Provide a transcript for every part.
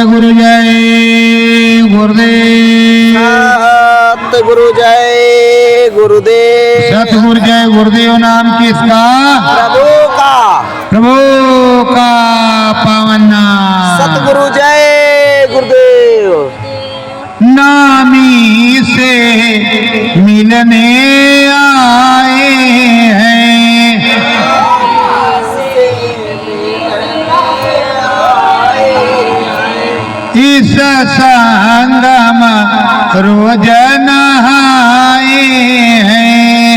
गुरु जय गुरुदेव। सतगुरु जय गुरुदेव। सतगुरु जय गुरुदेव नाम किसका? प्रभु का। प्रभु का पावन नाम। सतगुरु जय गुरुदेव। नामी से मिलने आए हैं, इस संगम रोज नहाए हैं।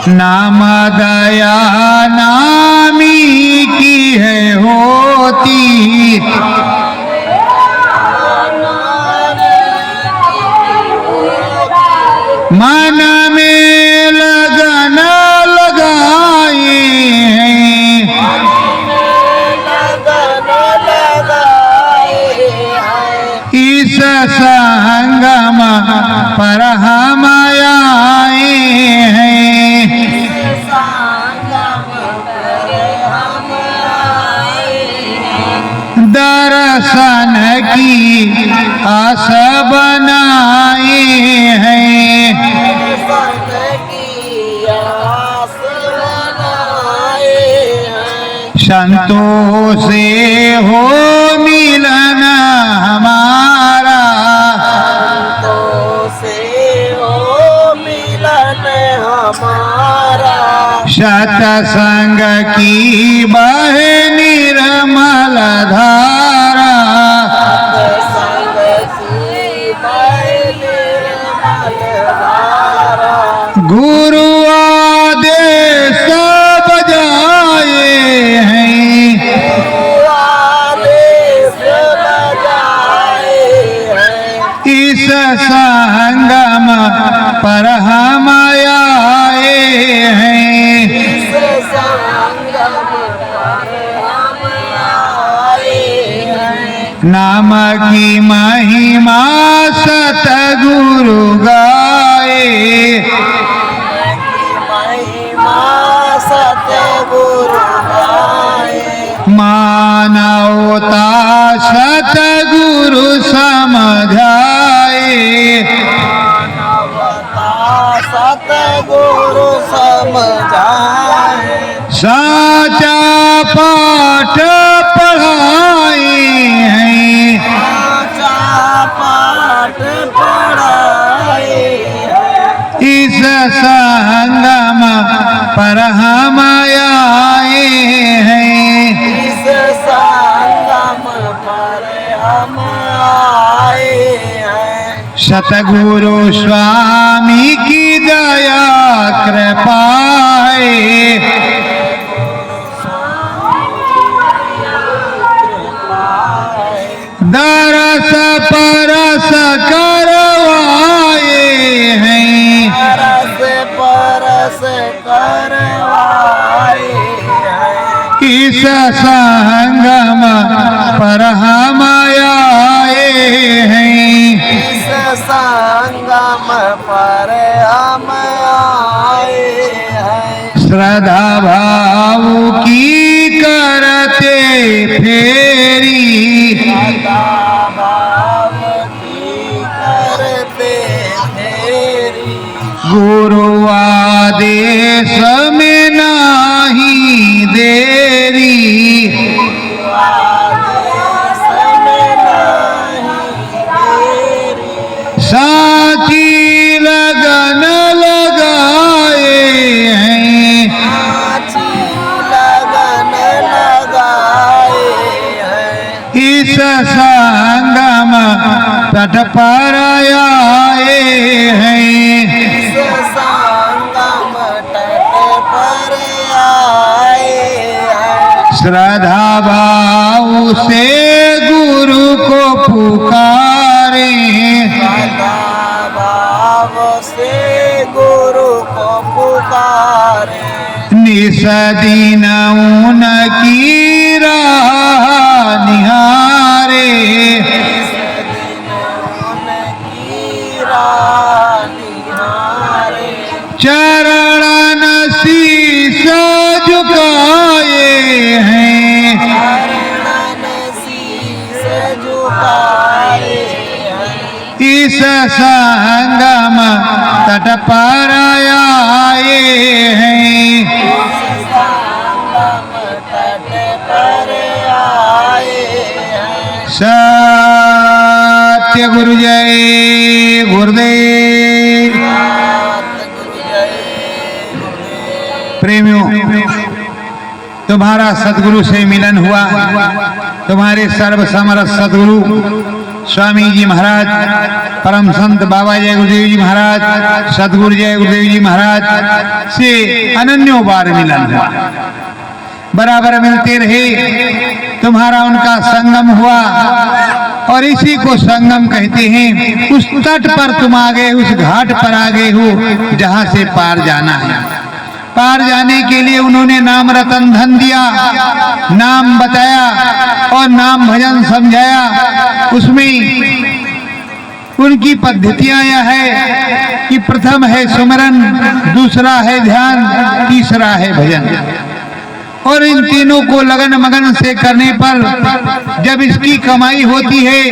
नाम दया नामी की है होती, मन में लगन लगाए हैं, इस संगम पर हम आए हैं। दर्शन की आस बनाए हैं, संतों से हो मिलन हमारा, सत्संग की बहे निर्मल धारा, गुरु आदेश बजाए हैं, इस संगम पर हम आए हैं। नाम की महिमा सतगुरु गाए, मानवता सतगुरु समझाए, सतगुरु समझाए, साचा पाठ पढ़ाए हैं, पाठ पढ़ाए, इस संगम पर हम आए हैं, इस संगम पर हम आए हैं। सतगुरु स्वामी की दया कृपाए, दरस परस करवाए हैं, परस करवाए हैं, इस संगम पर हम आए हैं, इस संगम पर हम आए हैं। श्रद्धा भाव की करते फेरी, गुरु आदेश में नाही देरी, साची लगन लगाए हैं, इस संगम तट पर आए हैं, श्रद्धा भाव से गुरु को पुकारे, गुरु को पुकारे, निस दिन उनकी राह निहारे, चरण शीश संगम तट पर आए हैं। संगम तट पर आए हैं। सत्य गुरु जय गुरुदेव। सतगुरु जय गुरुदेव। प्रेमियों, तुम्हारा सदगुरु से मिलन हुआ। तुम्हारे सर्व समर्थ सदगुरु स्वामी जी महाराज, परम संत बाबा जय गुरुदेव जी महाराज, सदगुरु जय गुरुदेव जी महाराज से अनन्यों बार मिलन हुआ। बराबर मिलते रहे, तुम्हारा उनका संगम हुआ और इसी को संगम कहते हैं। उस तट पर तुम आ गए, उस घाट पर आ गए हो जहां से पार जाना है। पार जाने के लिए उन्होंने नाम रतन धन दिया, नाम बताया और नाम भजन समझाया। उसमें उनकी पद्धतियां यह है कि प्रथम है सुमरन, दूसरा है ध्यान, तीसरा है भजन। और इन तीनों को लगन मगन से करने पर जब इसकी कमाई होती है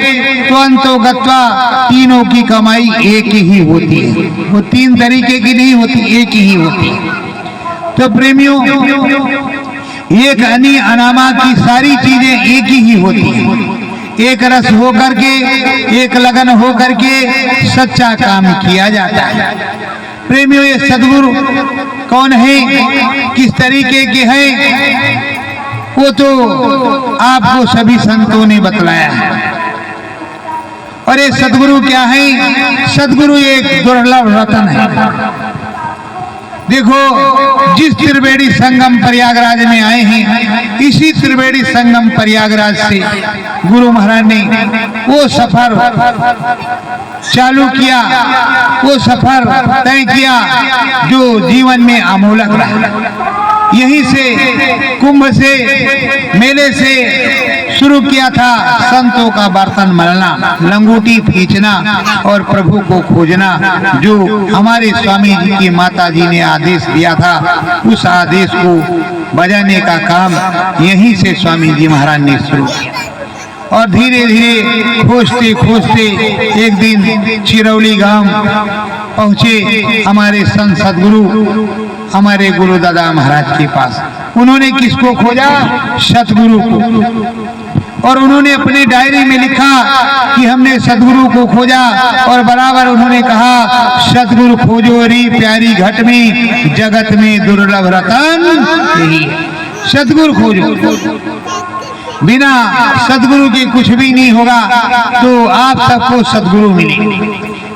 तो अंतोगत्वा तीनों की कमाई एक ही होती है। वो तीन तरीके की नहीं होती, एक ही होती है। तो प्रेमियों, एक अनी अनामा की सारी चीजें एक ही होती हैं। एक रस हो करके, एक लगन हो करके सच्चा काम किया जाता है। प्रेमियों, ये सदगुरु कौन है, किस तरीके के हैं, वो तो आपको सभी संतों ने बतलाया है। और ये सदगुरु क्या है? सदगुरु एक दुर्लभ रतन है। देखो, जिस त्रिवेणी संगम प्रयागराज में आए हैं, इसी त्रिवेणी संगम प्रयागराज से गुरु महाराज ने वो सफर चालू किया, वो सफर तय किया जो जीवन में अमोलक रहा। यहीं से, कुंभ से, मेले से शुरू किया था संतों का बर्तन मलना, लंगूटी खींचना और प्रभु को खोजना। जो हमारे स्वामी जी की माता जी ने आदेश दिया था, उस आदेश को बजाने का काम यहीं से स्वामी जी महाराज ने शुरू किया। और धीरे धीरे खोजते खोजते एक दिन चिरौली गांव पहुंचे हमारे संत सदगुरु, हमारे गुरु दादा महाराज के पास। उन्होंने किसको खोजा? सतगुरु को। और उन्होंने अपनी डायरी में लिखा कि हमने सदगुरु को खोजा। और बराबर उन्होंने कहा, सदगुरु खोजो री प्यारी घट में, जगत में दुर्लभ रतन यही है। सदगुरु खोजो, बिना सदगुरु के कुछ भी नहीं होगा। तो आप सबको सदगुरु मिले,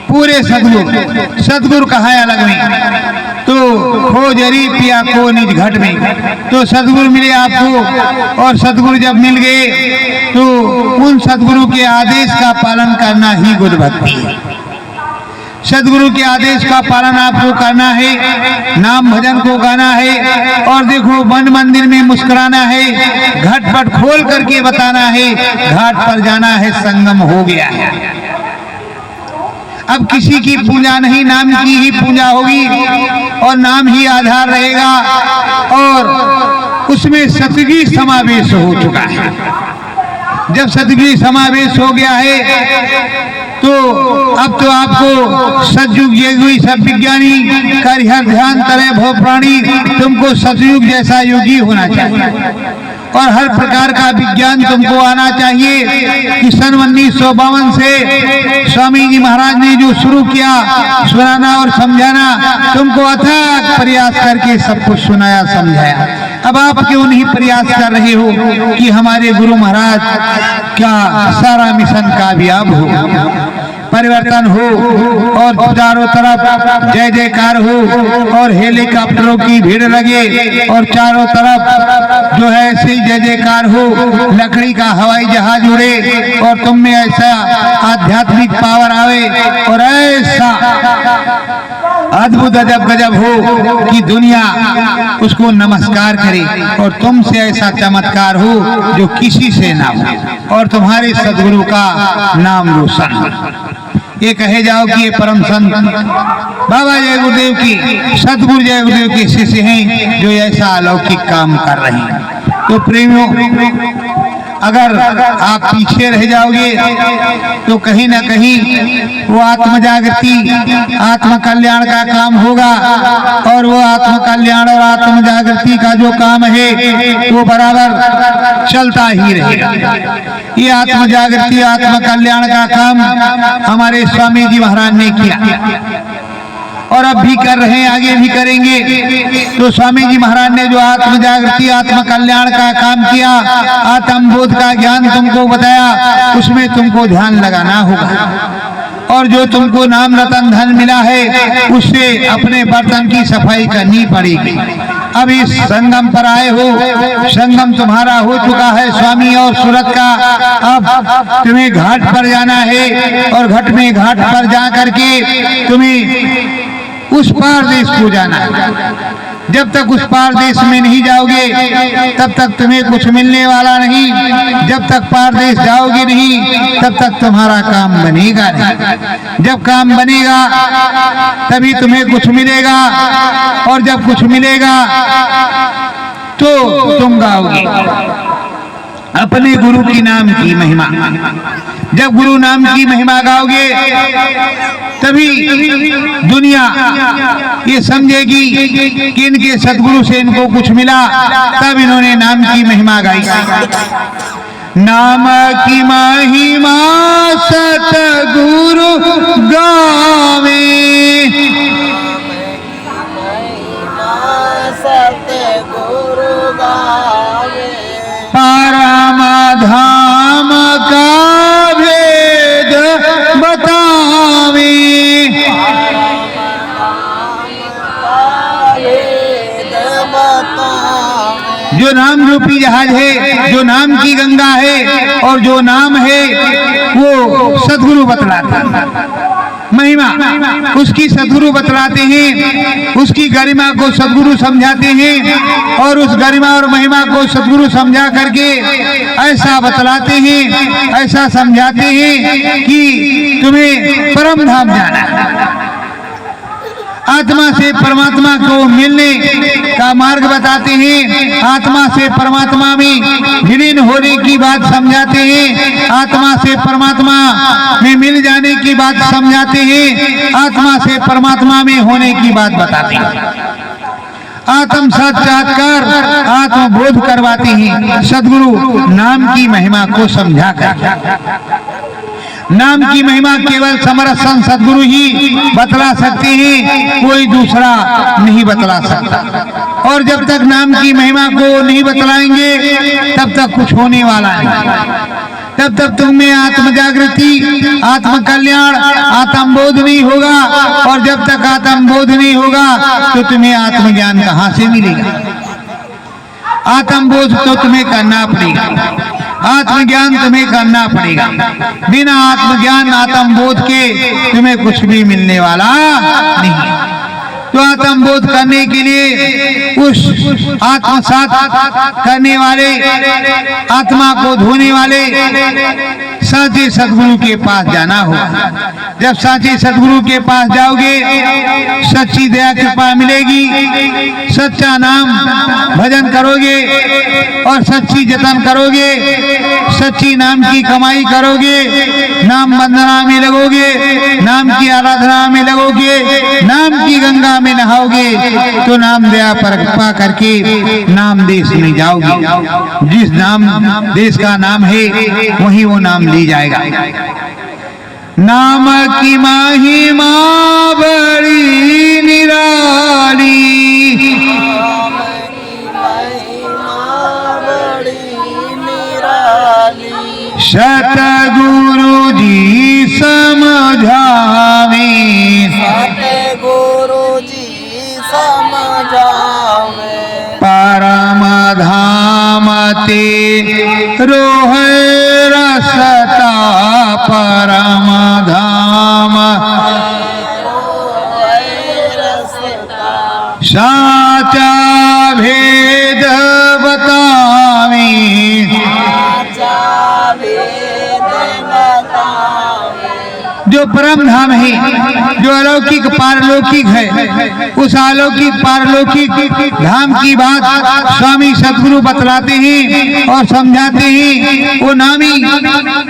पूरे सदगुरु। सदगुरु कहाँ है अलग में? तो खोजरी पिया को निज घट में। तो सदगुरु मिले आपको। और सदगुरु जब मिल गए तो उन सदगुरु के आदेश का पालन करना ही गुरु भक्ति है। सदगुरु के आदेश का पालन आपको करना है, नाम भजन को गाना है। और देखो, वन मंदिर में मुस्कुराना है, घटपट खोल करके बताना है, घाट पर जाना है, संगम हो गया है। अब किसी की पूजा नहीं, नाम की ही पूजा होगी और नाम ही आधार रहेगा। और उसमें सतगी समावेश हो चुका है। जब सतगी समावेश हो गया है तो अब तो आपको सतयुग योगी सब विज्ञानी कर हर ध्यान तरे भव प्राणी, तुमको सतयुग जैसा योगी होना चाहिए और हर प्रकार का विज्ञान तुमको आना चाहिए। कि सन 1952 से स्वामी जी महाराज ने जो शुरू किया सुनाना और समझाना, तुमको अथक प्रयास करके सब कुछ सुनाया समझाया। अब आप क्यों नहीं प्रयास कर रहे हो कि हमारे गुरु महाराज का सारा मिशन कामयाब हो, परिवर्तन हो और चारों तरफ जय जयकार हो और हेलीकॉप्टरों की भीड़ लगे और चारों तरफ जो है ऐसे जय जयकार हो, लकड़ी का हवाई जहाज उड़े और तुम में ऐसा आध्यात्मिक पावर आवे और ऐसा अद्भुत अजब गजब हो कि दुनिया उसको नमस्कार करे और तुमसे ऐसा चमत्कार हो जो किसी से ना हो और तुम्हारे सदगुरु का नाम रोशन हो। ये कहे जाओ कि ये परम संत बाबा जय गुरुदेव की, सदगुरु जय गुरुदेव के शिष्य हैं जो ऐसा अलौकिक काम कर रहे हैं। तो प्रेमियों, अगर आप पीछे रह जाओगे तो कहीं ना कहीं वो आत्म जागृति आत्म कल्याण का काम होगा, और वो आत्म कल्याण और आत्म जागृति का जो काम है वो बराबर चलता ही रहेगा। ये आत्म जागृति आत्म कल्याण का काम हमारे स्वामी जी महाराज ने किया और अब भी कर रहे हैं, आगे भी करेंगे। तो स्वामी जी महाराज ने जो आत्म जागृति आत्म कल्याण का काम किया, आत्म बोध का ज्ञान तुमको बताया, उसमें तुमको ध्यान लगाना होगा। और जो तुमको नाम रतन धन मिला है उससे अपने बर्तन की सफाई करनी पड़ेगी। अब इस संगम पर आए हो, संगम तुम्हारा हो चुका है स्वामी और सूरत का। अब तुम्हें घाट पर जाना है और घाट पर जा करके तुम्हें उस पार देश को जाना है। जब तक उस पार देश में नहीं जाओगे तब तक तुम्हें कुछ मिलने वाला नहीं। जब तक पार देश जाओगे नहीं तब तक तुम्हारा काम बनेगा नहीं। जब काम बनेगा तभी तुम्हें कुछ मिलेगा, और जब कुछ मिलेगा तो तुम गाओगे अपने गुरु की नाम की महिमा। जब गुरु नाम की महिमा गाओगे तभी दुनिया ये समझेगी कि इनके सदगुरु से इनको कुछ मिला, तब इन्होंने नाम की महिमा गाई। नाम की महिमा सतगुरु गावे, सतगुरु गावे, परम धाम का भेद बतावे। जो नाम रूपी जहाज है, जो नाम की गंगा है, और जो नाम है वो सदगुरु बतलाता महिमा, उसकी सदगुरु बतलाते हैं, उसकी गरिमा को सदगुरु समझाते हैं, और उस गरिमा और महिमा को सदगुरु समझा करके ऐसा बतलाते हैं, ऐसा समझाते हैं कि तुम्हें परम धाम जाना है। आत्मा से परमात्मा को मिलने का मार्ग बताते हैं, आत्मा से परमात्मा में विलीन होने की बात समझाते हैं, आत्मा से परमात्मा में मिल जाने की बात समझाते हैं, आत्मा से परमात्मा में होने की बात बताते हैं। आत्म साक्षात्कार आत्म बोध करवाते हैं सदगुरु नाम की महिमा को समझा कर। नाम की महिमा केवल समर्थ संत सदगुरु ही बतला सकते हैं, कोई दूसरा नहीं बतला सकता। और जब तक नाम की महिमा को नहीं बतलाएंगे तब तक कुछ होने वाला है। तब तक तुम्हें आत्म जागृति आत्म कल्याण आत्म बोध नहीं होगा, और जब तक आत्म बोध नहीं होगा तो तुम्हें आत्मज्ञान कहाँ से मिलेगा। आत्म बोध तो तुम्हें करना पड़ेगा, आत्मज्ञान तुम्हें करना पड़ेगा। बिना आत्मज्ञान आत्म बोध के तुम्हें कुछ भी मिलने वाला नहीं। तो आत्म बोध करने के लिए उस आत्मसात करने वाले आत्मा को धोने वाले साचे सदगुरु के पास जाना होगा। जब साचे सदगुरु के पास जाओगे सच्ची दया कृपा मिलेगी, सच्चा नाम भजन करोगे और सच्ची जतन करोगे, सच्ची नाम की कमाई करोगे, नाम वंदना में लगोगे, नाम की आराधना में लगोगे, नाम की गंगा में नहाओगे तो नाम दया पर कृपा करके नाम देश में जाओगे। जिस नाम देश का नाम है वही वो नाम ली जाएगा। नाम की महिमा बड़ी निराली, सतगुरु जी समझावे, सतगुरु जी समझावे, परम धाम ते रोह रसता, परम धाम साचा भेद बतावे, जो परम धाम है, जो अलौकिक पारलौकिक है, उस अलौकिक पारलौकिक धाम की बात स्वामी सदगुरु बतलाते हैं और समझाते हैं। वो नामी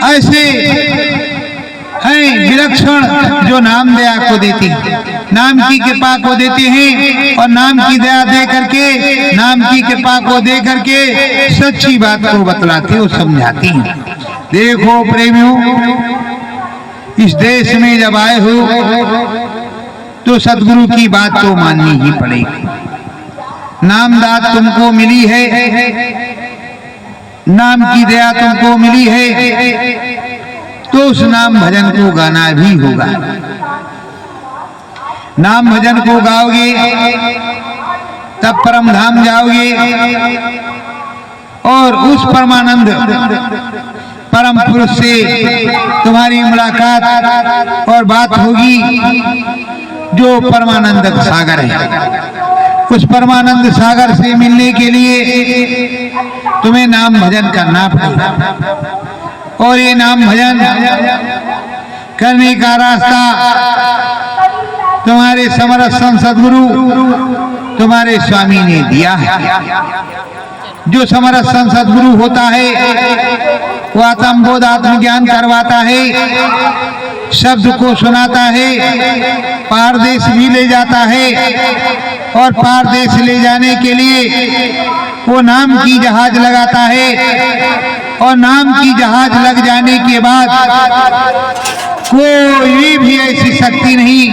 ऐसे हैं विलक्षण जो नाम दया को देते हैं, नाम की कृपा को देते हैं और नाम की दया दे करके, नाम की कृपा को दे करके सच्ची बात को बतलाते और समझाते हैं। देखो प्रेमियों, इस देश में जब आए हो तो सदगुरु की बात तो माननी ही पड़ेगी। नामदात तुमको मिली है, नाम की दया तुमको मिली है, तो उस नाम भजन को गाना भी होगा। नाम भजन को गाओगे तब परम धाम जाओगे और उस परमानंद परम पुरुष से तुम्हारी मुलाकात और बात होगी जो परमानंद सागर है। उस परमानंद सागर से मिलने के लिए तुम्हें नाम भजन करना पड़ेगा और ये नाम भजन करने का रास्ता तुम्हारे समर्थ संत सदगुरु तुम्हारे स्वामी ने दिया है। जो समर्थ संत सदगुरु होता है वो आत्मबोध आत्मज्ञान करवाता है, शब्द को सुनाता है, पारदेश भी ले जाता है और पारदेश ले जाने के लिए वो नाम की जहाज लगाता है और नाम की जहाज लग जाने के बाद कोई भी ऐसी शक्ति नहीं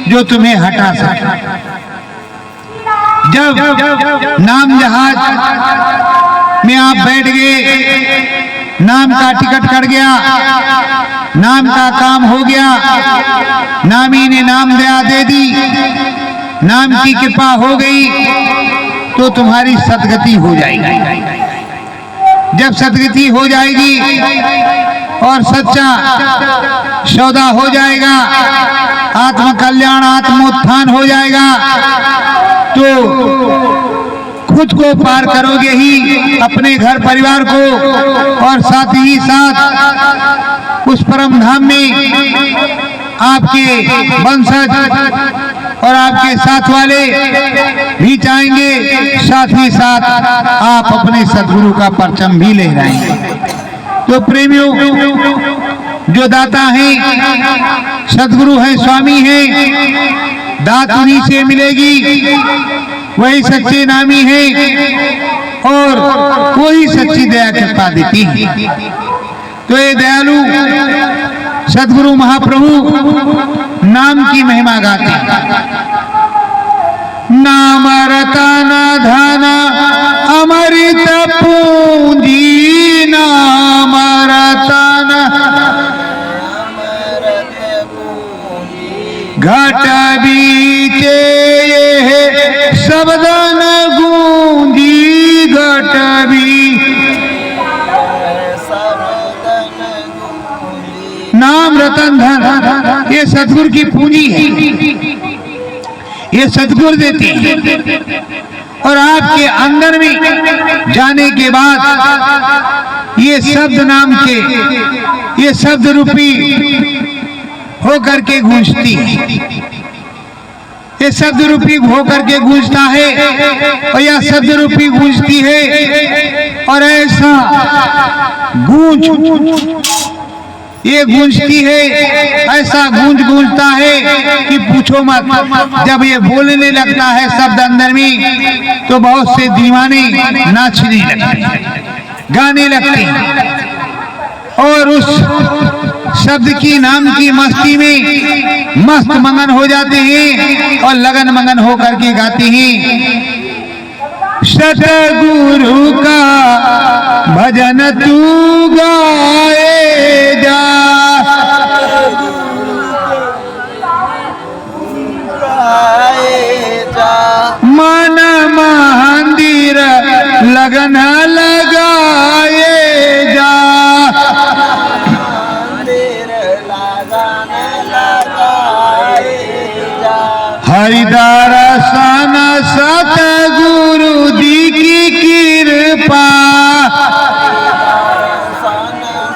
जो तुम्हें हटा सके। जब नाम जहाज में आप बैठ गए, नाम का टिकट कट गया, नाम का काम हो गया, नामी ने नाम दया दे दी, नाम की कृपा हो गई, तो तुम्हारी सदगति हो जाएगी। जब सदगति हो जाएगी और सच्चा सौदा हो जाएगा, आत्म कल्याण आत्मोत्थान हो जाएगा, तो खुद को पार करोगे ही, अपने घर परिवार को, और साथ ही साथ उस परम धाम में आपके वंशज और आपके साथ वाले भी जाएंगे, साथ ही साथ आप अपने सदगुरु का परचम भी ले जाएंगे। तो प्रेमियों, जो दाता हैं सदगुरु हैं, स्वामी हैं, दात उन्हीं से मिलेगी, वही सच्चे नामी हैं और वही सच्ची दया कृपा देती है। तो ये दयालु सदगुरु महाप्रभु नाम की महिमा गाते हैं। नाम रतन धन अमृत पूंजी, नाम रतन घट बीते शब्दन गूंजी, घट भी नाम रतन धन ये सदगुरु की पूंजी है, ये सदगुरु देते हैं। और आपके अंदर में जाने के बाद ये शब्द नाम के, ये शब्द रूपी होकर के गूंजती है, ये शब्द रूपी होकर के गूंजता है और यह शब्द रूपी गूंजती है और ऐसा गूंज ये गूंजती है, ऐसा गूंजता है कि पूछो मत। जब ये बोलने लगता है शब्द अंदर में, तो बहुत से दीवाने नाचने लगते, गाने लगते और उस शब्द की नाम की मस्ती में मस्त मगन हो जाते हैं और लगन मगन होकर के गाते हैं। सतगुरु का भजन तू गाए जा, मन मंदिर लगन लगाए जा, हरिदर्शन सतगुरु दी की कृपा,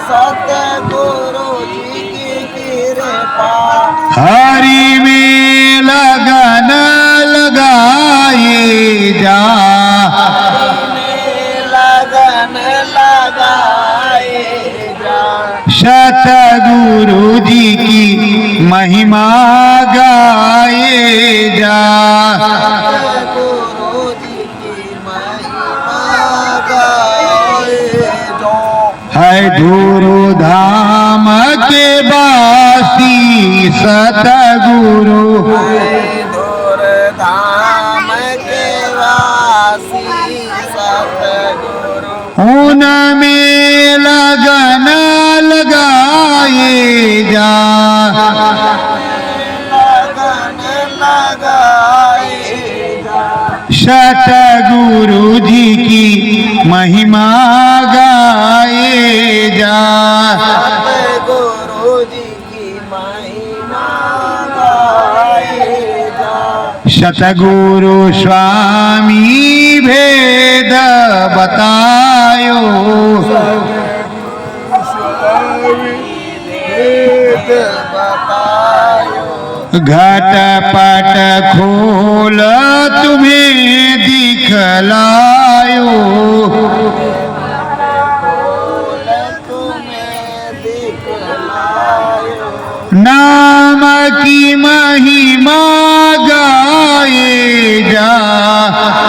सतगुरु जी की कृपा, महिमा गाए जा। सतगुरु जी की महिमा गाए जो। है धुरु धाम के वासी सतगुरु, दूर धाम के वासी सतगुरु। उनमें लगन लगाए जा। लगन लगाए जा। सतगुरु जी की महिमा गाए जा। सतगुरु जी की महिमा गाए जा। सतगुरु स्वामी भेद बतायो, वेद बतायो। घट पट खोल तुम्हें दिखलायो, बोल तुम्हें दिखलायो। नाम की महिमा गाए जा।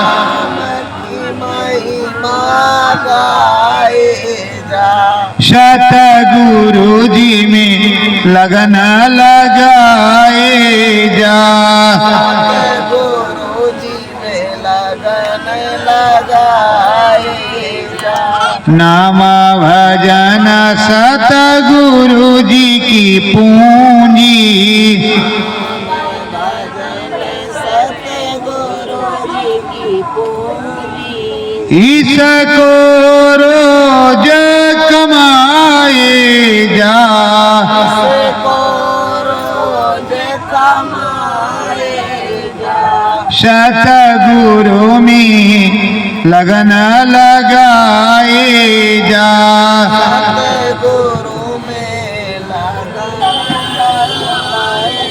नाम की महिमा गाए जा। सतगुरु जी में लगन लगाए जा। सतगुरु जी में लगन लगाए जा। नाम भजन सतगुरु जी की पूंजी, भजन सतगुरु जी की पूंजी। इसको रोज कमाए जा। इसको रोज कमाए जा। सतगुरु में लगन लगाए जा। सतगुरु में लगन लगाए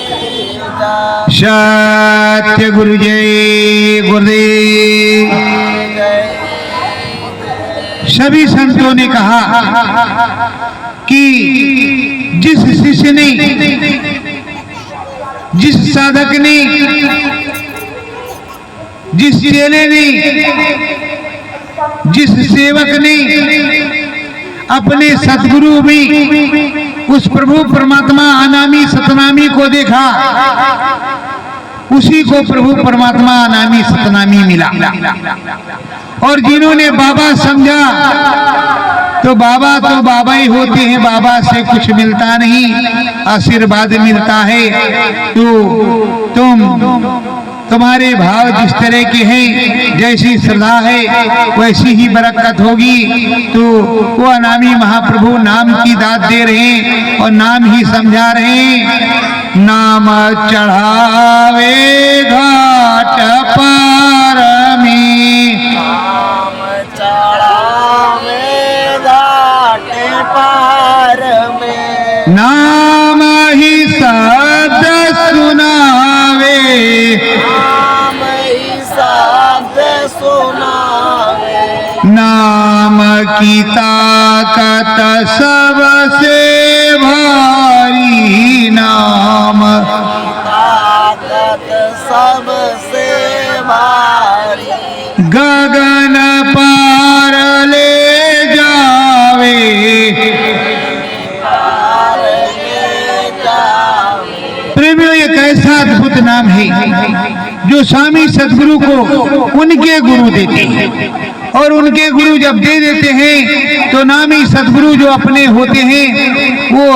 जा। सत्य गुरु जय गुरुदेव। जय सभी संतों ने कहा कि जिस शिष्य ने, जिस साधक ने, जिस चेले ने, जिस सेवक ने अपने सतगुरु में उस प्रभु परमात्मा अनामी सतनामी को देखा, उसी को प्रभु परमात्मा अनामी सतनामी मिला। और जिन्होंने बाबा समझा तो बाबा ही होते हैं, बाबा से कुछ मिलता नहीं, आशीर्वाद मिलता है। तो तुम्हारे भाव जिस तरह के हैं, जैसी श्रद्धा है वैसी ही बरकत होगी। तो वो अनामी महाप्रभु नाम की दात दे रहे हैं और नाम ही समझा रहे हैं। नाम चढ़ावे घाट पार में, नाम चढ़ावे घाट पार में। नाम ही शब्द सुनावे, नाम ही शब्द सुनावे। नाम की ताकत सबसे भारी, नाम ताकत सबसे भारी। गगन पार ले जावे, पार ले जावे। प्रेमियों एक ऐसा अद्भुत नाम है जो स्वामी सदगुरु को उनके गुरु देते हैं। और उनके गुरु जब दे देते हैं तो नामी सदगुरु जो अपने होते हैं वो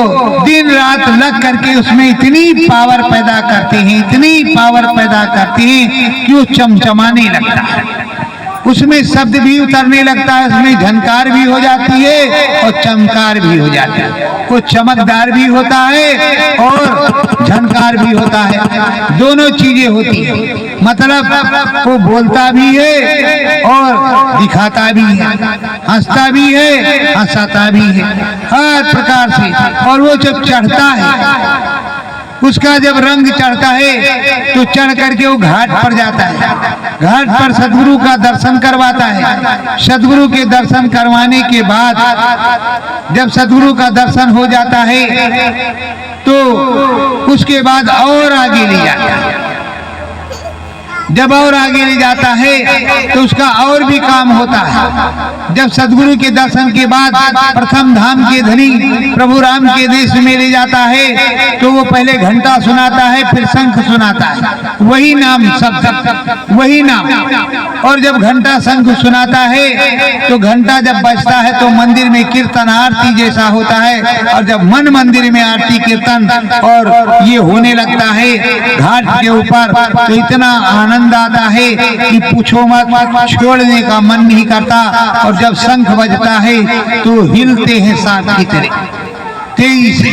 दिन रात लग करके उसमें इतनी पावर पैदा करते हैं, इतनी पावर पैदा करते हैं कि वो चमचमाने लगता है, उसमें शब्द भी उतरने लगता है, उसमें झनकार भी हो जाती है और चमकार भी हो जाता है। वो चमकदार भी होता है और झनकार भी होता है, दोनों चीजें होती है। मतलब वो बोलता भी है और दिखाता भी है, हंसता भी है, हंसाता भी है, हर प्रकार से। और वो जब चढ़ता है, उसका जब रंग चढ़ता है तो चढ़ करके वो घाट पर जाता है, घाट पर सदगुरु का दर्शन करवाता है। सदगुरु के दर्शन करवाने के बाद जब सदगुरु का दर्शन हो जाता है तो उसके बाद और आगे ले जाता है। जब और आगे ले जाता है तो उसका और भी काम होता है। जब सदगुरु के दर्शन के बाद प्रथम धाम के धनी प्रभु राम के देश में ले जाता है तो वो पहले घंटा सुनाता है, फिर शंख सुनाता है, वही नाम सब वही नाम। और जब घंटा शंख सुनाता है तो घंटा जब बजता है तो मंदिर में कीर्तन आरती जैसा होता है। और जब मन मंदिर में आरती कीर्तन और ये होने लगता है घाट के ऊपर तो इतना आनंद आता है कि पूछो मत, छोड़ने का मन नहीं करता। और जब शंख बजता है तो हिलते हैं सांप की तरह, तेजी से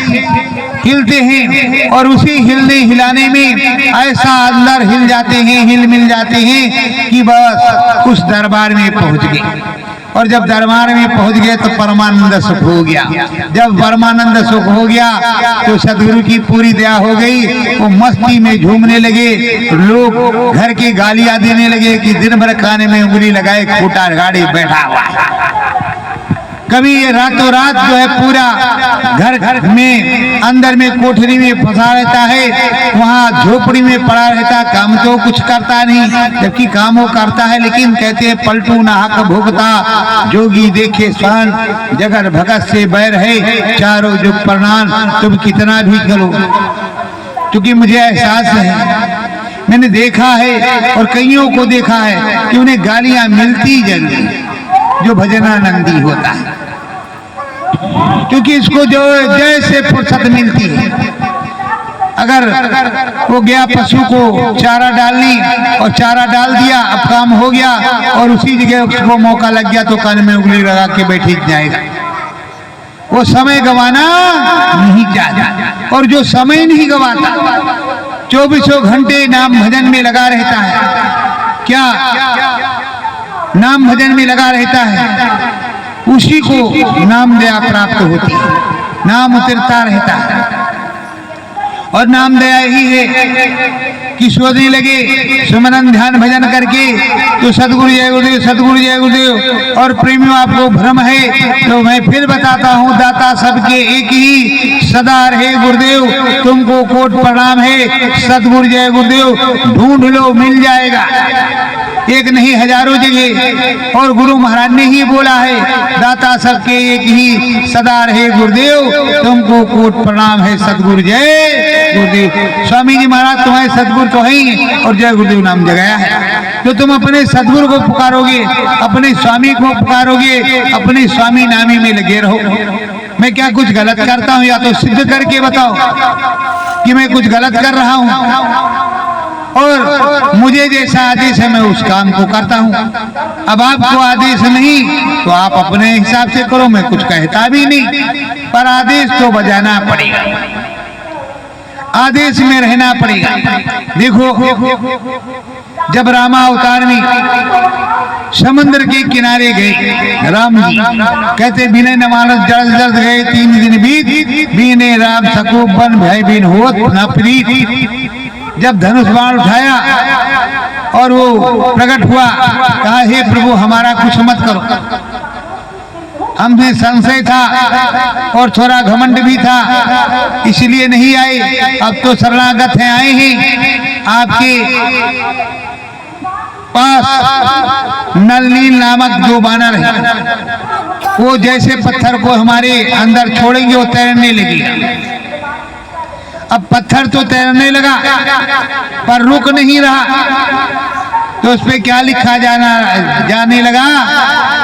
हिलते हैं। और उसी हिलने हिलाने में ऐसा अंदर हिल जाते हैं, हिल मिल जाते हैं कि बस उस दरबार में पहुंच गए। और जब दरबार में पहुंच गए तो परमानंद सुख हो गया। जब परमानंद सुख हो गया तो सदगुरु की पूरी दया हो गई। वो मस्ती में झूमने लगे, लोग घर की गालियां देने लगे कि दिन भर खाने में उंगली लगाए खोटा गाड़ी बैठा हुआ। कभी ये रातों रात जो है पूरा घर में अंदर में कोठरी में फंसा रहता है, वहाँ झोपड़ी में पड़ा रहता, काम तो कुछ करता नहीं, जबकि काम वो करता है। लेकिन कहते हैं पलटू नाहक भुगता, जोगी देखे स्वान, जगर भगत से बैर है, चारों जुग प्रणाम। तुम कितना भी करो, क्योंकि मुझे एहसास है, मैंने देखा है और कईयों को देखा है कि उन्हें गालियां मिलती जरूर जो भजनानंदी होता है, क्योंकि इसको जो जैसे फुर्सत मिलती है। अगर वो गया पशु को चारा डालनी और चारा डाल दिया, अब काम हो गया, और उसी जगह उसको मौका लग गया तो कान में उंगली लगा के बैठ जाएगा। वो समय गंवाना नहीं चाहता। और जो समय नहीं गंवाता, 24 घंटे नाम भजन में लगा रहता है, क्या नाम भजन में लगा रहता है, उसी को नाम दया प्राप्त होती है, नाम उतरता रहता है। और नाम दया ही है कि सोचने लगे सुमरन ध्यान भजन करके तो सदगुरु जय गुरुदेव, सदगुरु जय गुरुदेव। और प्रेमियों, आपको भ्रम है तो मैं फिर बताता हूँ, दाता सबके एक ही, सदा रहे गुरुदेव, तुमको कोट प्रणाम है, सदगुरु जय गुरुदेव। ढूंढ लो मिल जाएगा, एक नहीं हजारों जगह। और गुरु महाराज ने ही बोला है, दाता सबके एक ही, सदा रहे गुरुदेव, तुमको कोट प्रणाम है, सदगुरु जय गुरुदेव। स्वामी जी महाराज तुम्हारे सदगुरु तो है ही, और जय गुरुदेव नाम जगाया है। तो तुम अपने सदगुरु को पुकारोगे, अपने स्वामी को पुकारोगे, अपने स्वामी नामी में लगे रहो। मैं क्या कुछ गलत करता हूँ? या तो सिद्ध करके बताओ कि मैं कुछ गलत कर रहा हूँ। और मुझे जैसा आदेश है मैं उस काम को करता हूँ। अब आपको आदेश नहीं तो आप अपने हिसाब से करो, मैं कुछ कहता भी नहीं, पर आदेश तो बजाना पड़ेगा, आदेश में रहना पड़ेगा। देखो, जब रामा अवतार में समुद्र के किनारे गए राम जी, कहते बिने न मानस जल जल गए 3 दिन बीत, बिने राम सको बन भय बिन होत न प्रीत। जब धनुष बाण उठाया और वो प्रकट हुआ, कहा हे प्रभु हमारा कुछ मत करो, हमें संशय था और थोड़ा घमंड भी था, इसलिए नहीं आए। अब तो शरणागत हैं, आए हैं आपके पास। नलनील नामक 2 बानर है, वो जैसे पत्थर को हमारे अंदर छोड़ेंगे वो तैरने लगेगा। अब पत्थर तो तैरने लगा पर रुक नहीं रहा, तो उस पे क्या लिखा जाने लगा,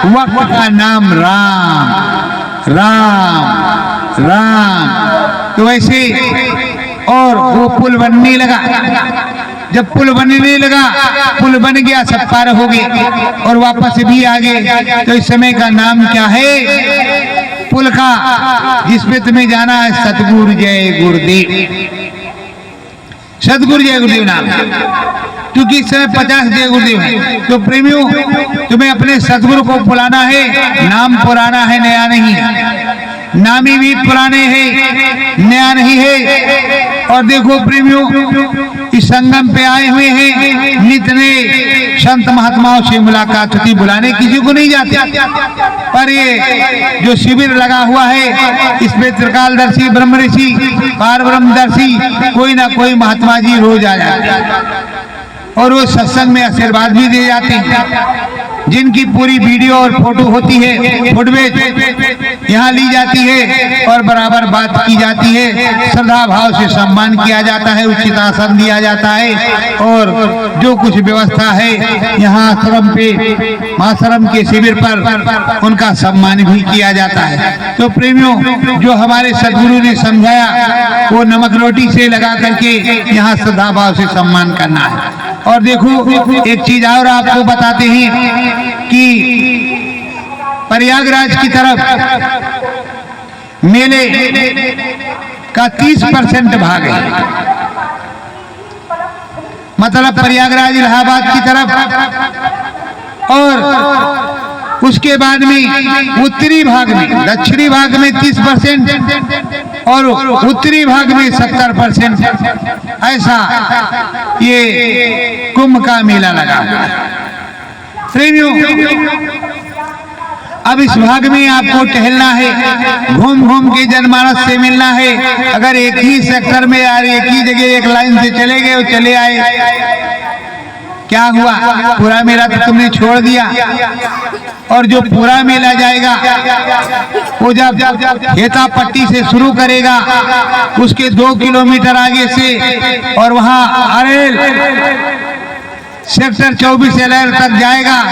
वक्त का नाम राम राम राम। तो ऐसे और वो पुल बनने लगा। जब पुल बनने लगा, पुल बन गया, सब पार हो गए और वापस भी आ गए। तो इस समय का नाम क्या है पुल का, जिसपे तुम्हें जाना है, सतगुरु जय गुरुदेव। सतगुरु जय गुरुदेव नाम, क्योंकि इस समय 50 जय गुरुदेव है। तो प्रेमियों, तुम्हें अपने सतगुरु को बुलाना है, नाम पुराना है, नया नहीं है। नामी भी पुराने हैं, नया नहीं है। और देखो प्रेमियों, इस संगम पे आए हुए हैं, नित नए संत महात्माओं से मुलाकात होती, बुलाने किसी को नहीं जाते। पर ये जो शिविर लगा हुआ है, इसमें त्रिकालदर्शी, ब्रह्म ऋषि, पार ब्रह्मदर्शी, कोई ना कोई महात्मा जी रोज आ जाते हैं और वो सत्संग में आशीर्वाद भी दे जाते हैं। जिनकी पूरी वीडियो और फोटो होती है, फुटेज यहाँ ली जाती है और बराबर बात की जाती है, श्रद्धा भाव से सम्मान किया जाता है, उचित आसन दिया जाता है और जो कुछ व्यवस्था है यहाँ आश्रम पे, आश्रम के शिविर पर उनका सम्मान भी किया जाता है। तो प्रेमियों, जो हमारे सदगुरु ने समझाया वो नमक रोटी से लगा करके यहाँ श्रद्धा भाव से सम्मान करना है। और देखो एक चीज और आपको बताते हैं कि प्रयागराज की तरफ मेले का 30% भाग है, मतलब प्रयागराज इलाहाबाद की तरफ, और उसके बाद में उत्तरी भाग में, दक्षिणी भाग में 30% और उत्तरी भाग में 70%, ऐसा ये कुंभ का मेला लगा। प्रेमियों, अब इस भाग में आपको टहलना है, घूम घूम के जनमानस से मिलना है। अगर एक ही सेक्टर में यार एक ही जगह एक लाइन से चले गए और चले आए, क्या हुआ? पूरा मेला तो तुमने छोड़ दिया। और जो पूरा मेला जाएगा वो जब हेता पट्टी से शुरू करेगा, उसके 2 किलोमीटर आगे से और वहाँ अरेल सेक्टर 24 LR तक जाएगा,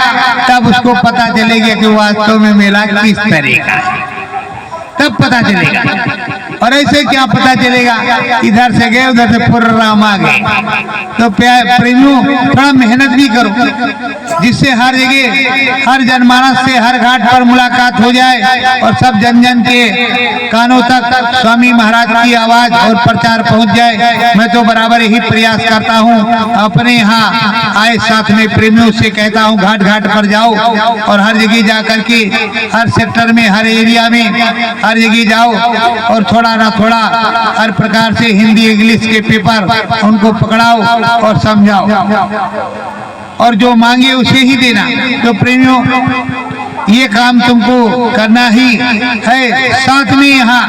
तब उसको पता चलेगा कि वास्तव में मेला किस तरह का है, तब पता चलेगा। और ऐसे क्या पता चलेगा? इधर से गए उधर से पुर्राम आ गए। तो प्रेमियों, थोड़ा मेहनत भी करो, जिससे हर जगह, हर जनमानस से, हर घाट पर मुलाकात हो जाए और सब जन जन के कानों तक स्वामी महाराज की आवाज और प्रचार पहुंच जाए। मैं तो बराबर यही प्रयास करता हूं, अपने यहाँ आए साथ में प्रेमियों से कहता हूं, घाट घाट पर जाओ और हर जगह जा करके, हर सेक्टर में, हर एरिया में, हर जगह जाओ और थोड़ा ना थोड़ा हर प्रकार से हिंदी इंग्लिश के पेपर उनको पकड़ाओ और समझाओ और जो मांगे उसे ही देना। तो प्रेमियों, ये काम तुमको करना ही है। साथ में यहाँ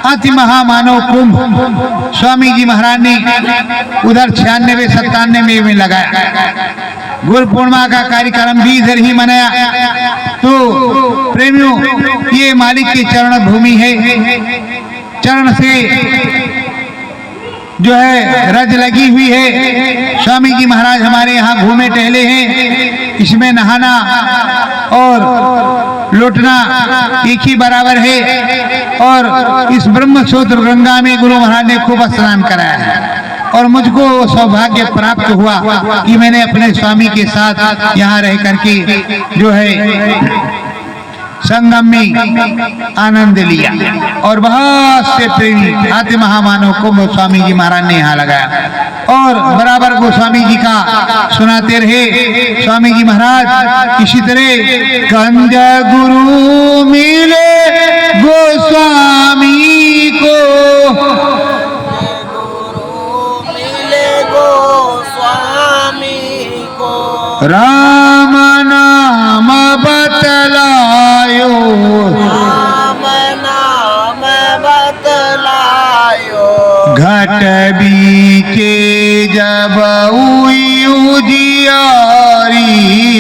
अति महामानव कुंभ स्वामी जी महाराज ने उधर 96-97 में लगाया। गुरु पूर्णिमा का कार्यक्रम भी इधर ही मनाया। तो प्रेमियों, ये मालिक की चरण भूमि है, चरण से जो है रज लगी हुई है। स्वामी जी महाराज हमारे यहाँ घूमे टहले हैं, इसमें नहाना और लौटना एक ही बराबर है। और इस ब्रह्म सूत्र गंगा में गुरु महाराज ने खूब स्नान कराया है और मुझको सौभाग्य प्राप्त हुआ कि मैंने अपने स्वामी के साथ यहाँ रह करके जो है संगम में आनंद लिया। और बहुत से प्रेमी अति महामानव को स्वामी जी महाराज ने यहाँ लगाया और बराबर गोस्वामी जी का सुनाते रहे। स्वामी जी महाराज इसी तरह कंज गुरु मिले गोस्वामी को, राम नाम बतलायो, राम नाम बतलायो, घट बीचे जब हुई उजियारी,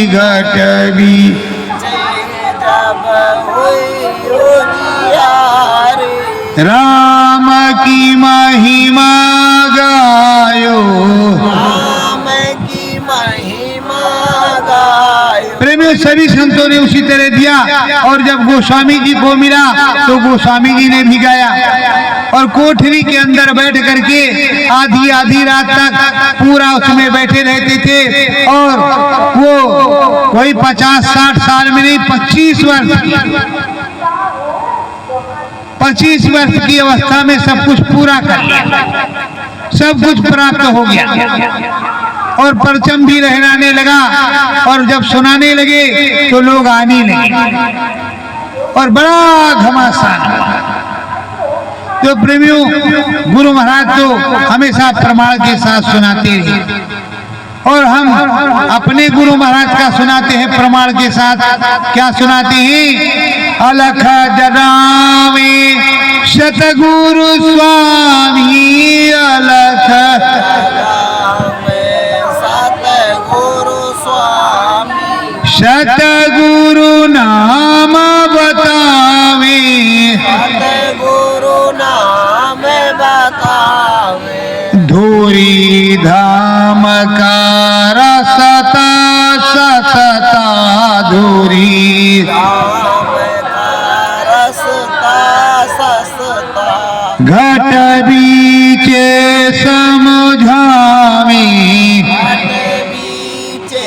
घट बीचे जब हुई उजियारी, राम की महिमा गायो, राम की महिमा गायो। प्रेमियों, सभी संतों ने उसी तरह दिया और जब गोस्वामी जी को मिला तो गोस्वामी जी ने भी गाया और कोठरी के अंदर बैठ करके आधी आधी रात तक पूरा उसमें बैठे रहते थे। और वो कोई 50-60 साल में नहीं, 25 वर्ष की अवस्था में सब कुछ पूरा कर लिया, सब कुछ प्राप्त हो गया और परचम भी लहराने लगा। और जब सुनाने लगे तो लोग आने लगे और बड़ा घमासान। तो प्रेमियों, गुरु महाराज तो हमेशा प्रमाण के साथ सुनाते रहे और हम अपने गुरु महाराज का सुनाते हैं प्रमाण के साथ। क्या सुनाते हैं? अलख जनावे सतगुरु स्वामी, अलख सतगुरु स्वामी, सतगुरु नाम बतावे, सतगुरु नाम बतावे, धूरी धाम का रसता सतता धूरी, राम का रसता ससता, घट बीचे समझावे, बीचे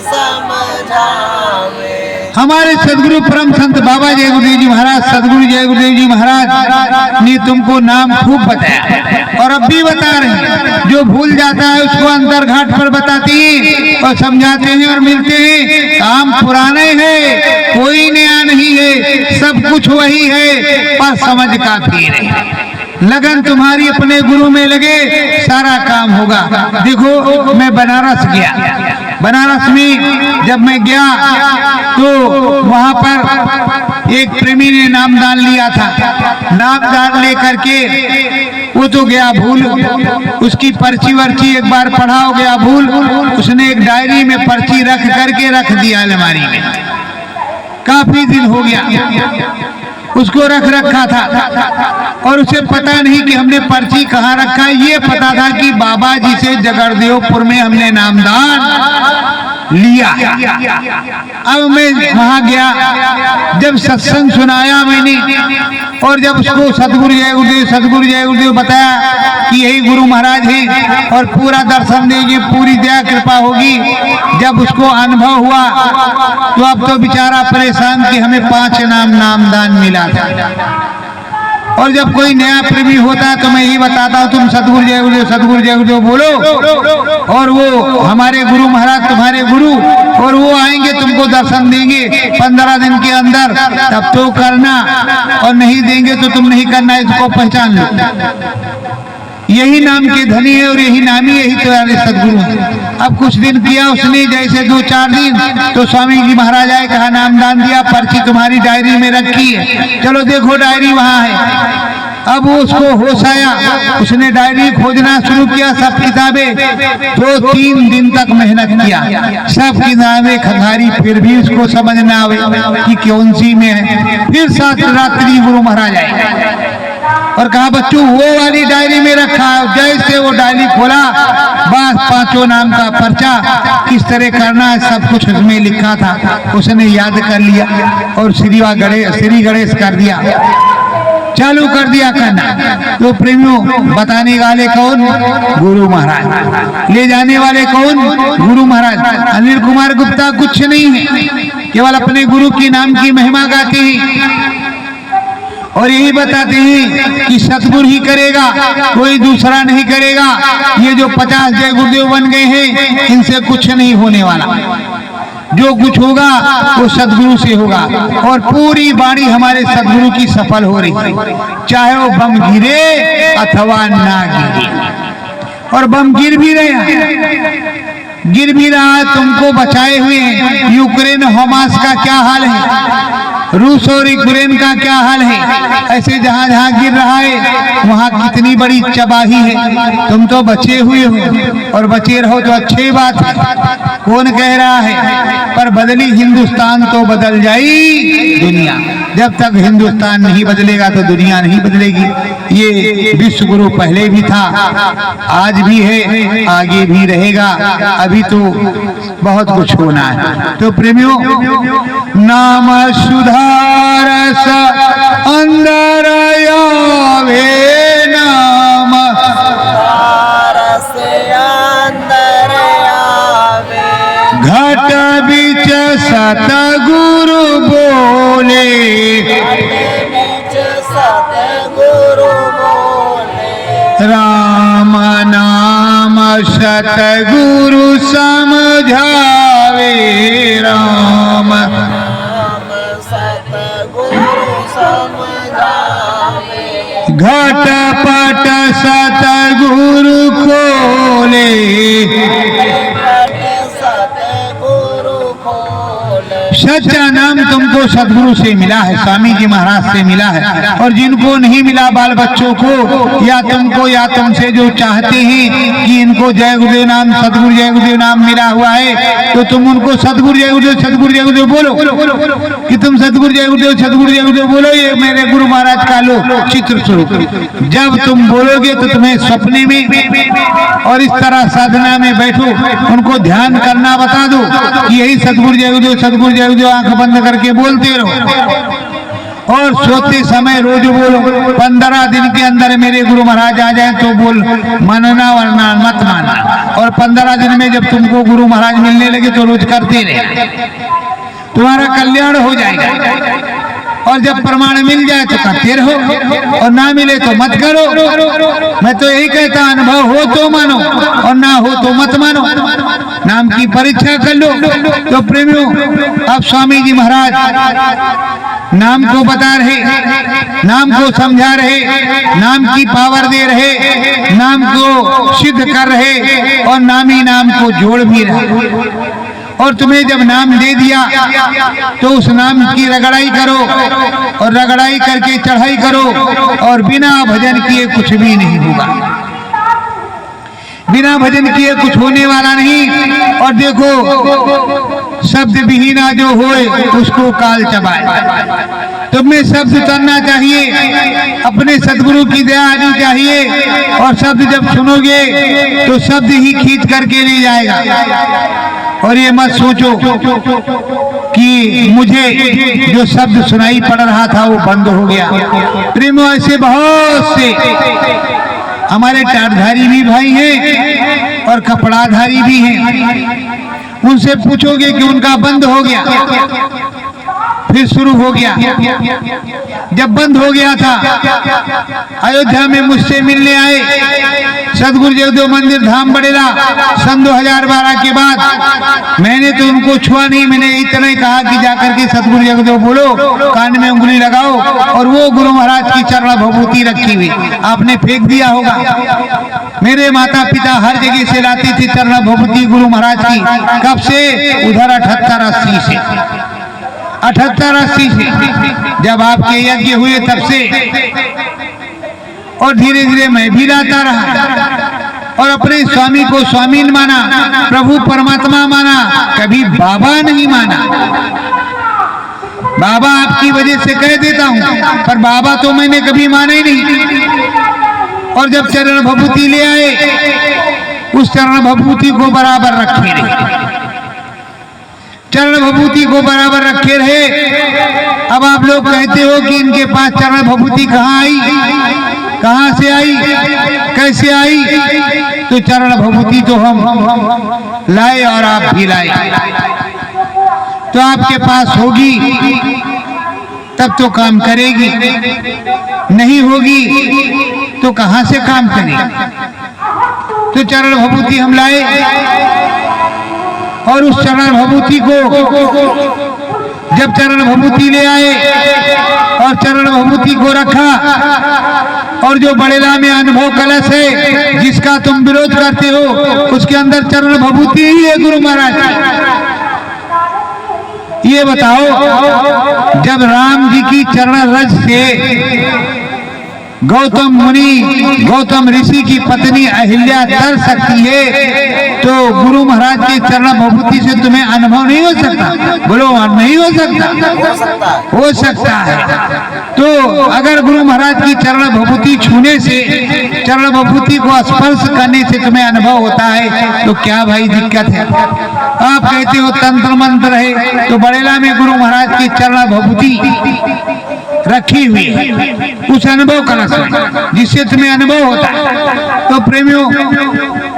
समझावे। हमारे सदगुरु परम संत बाबा जय गुरुदेव जी महाराज, सदगुरु जय गुरुदेव जी महाराज ने तुमको नाम खूब बताया और अब भी बता रहे हैं। जो भूल जाता है उसको अंतर घाट पर बताते हैं और समझाते हैं और मिलते हैं। काम पुराने है, कोई नया नहीं है, सब कुछ वही है, पर समझ काफी है। लगन तुम्हारी अपने गुरु में लगे, सारा काम होगा। देखो मैं बनारस गया, बनारस में जब मैं गया तो वहां पर एक प्रेमी ने नामदान लिया था। नामदान लेकर के वो तो गया भूल, उसकी पर्ची वर्ची एक बार पढ़ा हो गया भूल। उसने एक डायरी में पर्ची रख करके रख दिया अलमारी में। काफी दिन हो गया उसको रख रखा था और उसे पता नहीं कि हमने पर्ची कहाँ रखा है। ये पता था कि बाबा जी से जगरदेवपुर में हमने नामदान लिया। अब मैं वहां गया, जब सत्संग सुनाया मैंने और जब उसको सतगुरु जय गुरुदेव बताया कि यही गुरु महाराज हैं और पूरा दर्शन देंगे, पूरी दया कृपा होगी। जब उसको अनुभव हुआ तो अब तो बेचारा परेशान कि हमें 5 नामदान मिला था। और जब कोई नया प्रेमी होता है तो मैं यही बताता हूँ, तुम सतगुरु जय गुरुदेव बोलो और वो हमारे गुरु महाराज तुम्हारे गुरु और वो आएंगे तुमको दर्शन देंगे 15 दिन के अंदर, तब तो करना और नहीं देंगे तो तुम नहीं करना, इसको पहचान लो। यही नाम के धनी है और यही नामी यही तुम्हारे सदगुरु हैं। अब कुछ दिन किया उसने, जैसे 2-4 दिन तो स्वामी जी महाराज आए, कहा नामदान दिया, पर्ची तुम्हारी डायरी में रखी है, चलो देखो डायरी वहाँ है। अब वो उसको होश आया, उसने डायरी खोजना शुरू किया, सब किताबें। 2-3 दिन तक मेहनत किया, सब किताबें खंगारी, फिर भी उसको समझ न आवे कि कौन सी में है। फिर 7 रात्रि गुरु महाराज आए और कहा बच्चों वो वाली डायरी में रखा है। जैसे वो डायरी खोला, बस 5 नाम का पर्चा किस तरह करना है सब कुछ उसमें लिखा था। उसने याद कर लिया और श्री गणेश कर दिया, चालू कर दिया करना। तो प्रेमियों, बताने वाले कौन? गुरु महाराज। ले जाने वाले कौन? गुरु महाराज। अनिल कुमार गुप्ता कुछ नहीं है, केवल अपने गुरु की नाम की महिमा गाते हैं और यही बताते हैं कि सतगुरु ही करेगा, कोई दूसरा नहीं करेगा। ये जो 50 जय गुरुदेव बन गए हैं, इनसे कुछ नहीं होने वाला। जो कुछ होगा वो सदगुरु से होगा और पूरी बाणी हमारे सदगुरु की सफल हो रही है, चाहे वो बम गिरे अथवा ना गिरे। और बम गिर भी रहा है, तुमको बचाए हुए हैं। यूक्रेन हमास का क्या हाल है, रूस और यूक्रेन का क्या हाल है, ऐसे जहां जहां गिर रहा है वहां कितनी बड़ी तबाही है। तुम तो बचे हुए हो और बचे रहो तो अच्छी बात है, कौन कह रहा है, पर बदली हिंदुस्तान तो बदल जाई दुनिया। जब तक हिंदुस्तान नहीं बदलेगा तो दुनिया नहीं बदलेगी। ये विश्व गुरु पहले भी था, आज भी है, आगे भी रहेगा। अभी तो बहुत कुछ होना है। तो प्रेमियों, नाम सुधारस अंदर आवे, नाम सुधारस अंदर आवे, घट बीच सतगुरु बोले, बीच सतगुरु बोले, राम नाम सतगुरु समझावे, राम सतगुरु समझावे, घट पट सतगुरु खोले, सच्चा नाम तुमको सदगुरु से मिला है, स्वामी जी महाराज से मिला है। और जिनको नहीं मिला बाल बच्चों को या तुमको या तुमसे जो चाहते हैं कि इनको जय गुरुदेव नाम, सदगुरु जय गुरुदेव नाम मिला हुआ है, तो तुम उनको सदगुरु जय गुरुदेव, सदगुरु जय गुरुदेव बोलो कि तुम सदगुरु जय गुरुदेव, सदगुरु जय गुरुदेव बोलो। ये मेरे गुरु महाराज का लो चित्र स्वरूप। जब तुम बोलोगे तो तुम्हें सपने में और इस तरह साधना में बैठो, उनको ध्यान करना बता दो कि यही सदगुरु जय गुरुदेव, सदगुरु जय गुरुदेव आंख बंद करके बोलते रहो। और सोते समय रोज बोलो। 15 दिन के अंदर मेरे गुरु महाराज आ जाए तो बोल, मानना वरना मत मानना। और 15 दिन में जब तुमको गुरु महाराज मिलने लगे तो रोज करते रहे, तुम्हारा कल्याण हो जाएगा। और जब प्रमाण मिल जाए तो करते रहो, और ना मिले तो मत करो। मैं तो यही कहता, अनुभव हो तो मानो और ना हो तो मत मानो। नाम की परीक्षा कर लो। तो प्रेमियों, अब स्वामी जी महाराज नाम को बता रहे, नाम को समझा रहे, नाम की पावर दे रहे, नाम को सिद्ध कर रहे और नामी नाम को जोड़ भी रहे। और तुम्हें जब नाम दे दिया तो उस नाम की रगड़ाई करो, और रगड़ाई करके चढ़ाई करो, और बिना भजन किए कुछ भी नहीं होगा। बिना भजन किए कुछ होने वाला नहीं। और देखो, शब्द विहीना जो होए उसको काल चबाए। तुम्हें शब्द करना चाहिए, अपने सदगुरु की दया आनी चाहिए। और शब्द जब सुनोगे तो शब्द ही खींच करके ले जाएगा। और ये मत सोचो कि मुझे जो शब्द सुनाई पड़ रहा था वो बंद हो गया। प्रेम, ऐसे बहुत से हमारे टाटधारी भी भाई हैं और कपड़ाधारी भी हैं। उनसे पूछोगे कि उनका बंद हो गया, फिर शुरू हो गया। जब बंद हो गया था, अयोध्या में मुझसे मिलने आए सदगुरु जगदेव मंदिर धाम बड़ेला सन 2012 के बाद। मैंने तो उनको छुआ नहीं, मैंने इतना ही कहा कि जाकर के सदगुरु जगदेव बोलो, कान में उंगली लगाओ। और वो गुरु महाराज की चरण भभूति रखी हुई आपने फेंक दिया होगा। मेरे माता पिता हर जगह से लाते थे चरण भभूति गुरु महाराज की। कब से? उधर 78-80 से, 78-80 से जब आपके यज्ञ हुए तब से। और धीरे धीरे मैं भी लाता रहा और अपने स्वामी को स्वामी माना, प्रभु परमात्मा माना, कभी बाबा नहीं माना। बाबा आपकी वजह से कह देता हूँ, पर बाबा तो मैंने कभी माना ही नहीं। और जब चरण भभूति ले आए, उस चरण भभूति को बराबर रखे रहे, चरण भभूति को बराबर रखे रहे। अब आप लोग कहते हो कि इनके पास चरण भभूति कहाँ आई, कहाँ से आई, कैसे आई? तो चरण भभूति तो हम लाए और आप भी लाए। तो आपके पास होगी तब तो काम करेगी, नहीं होगी तो कहाँ से काम करेगी? तो चरण भभूति हम लाए और उस चरण भभूति को जब चरण भभूति ले आए और चरण भभूति को रखा, और जो बड़ेला में अनुभव कलश है जिसका तुम विरोध करते हो, उसके अंदर चरण भभूति ही है गुरु महाराज की। ये बताओ, जब राम जी की चरण रज से गौतम मुनि, गौतम ऋषि की पत्नी अहिल्या तर सकती है, तो गुरु महाराज के चरण भभूति से तुम्हें अनुभव नहीं हो सकता? बोलो, नहीं हो सकता? हो सकता है। तो अगर गुरु महाराज की चरण भभूति छूने से, चरण भभूति को स्पर्श करने से तुम्हें अनुभव होता है, तो क्या भाई दिक्कत है? आप कहते हो तंत्र मंत्र है, तो बड़ेला में गुरु महाराज की चरण भभूति रखी हुई है उस अनुभव कलश में, जिससे तुम्हें अनुभव होता है। तो प्रेमियों,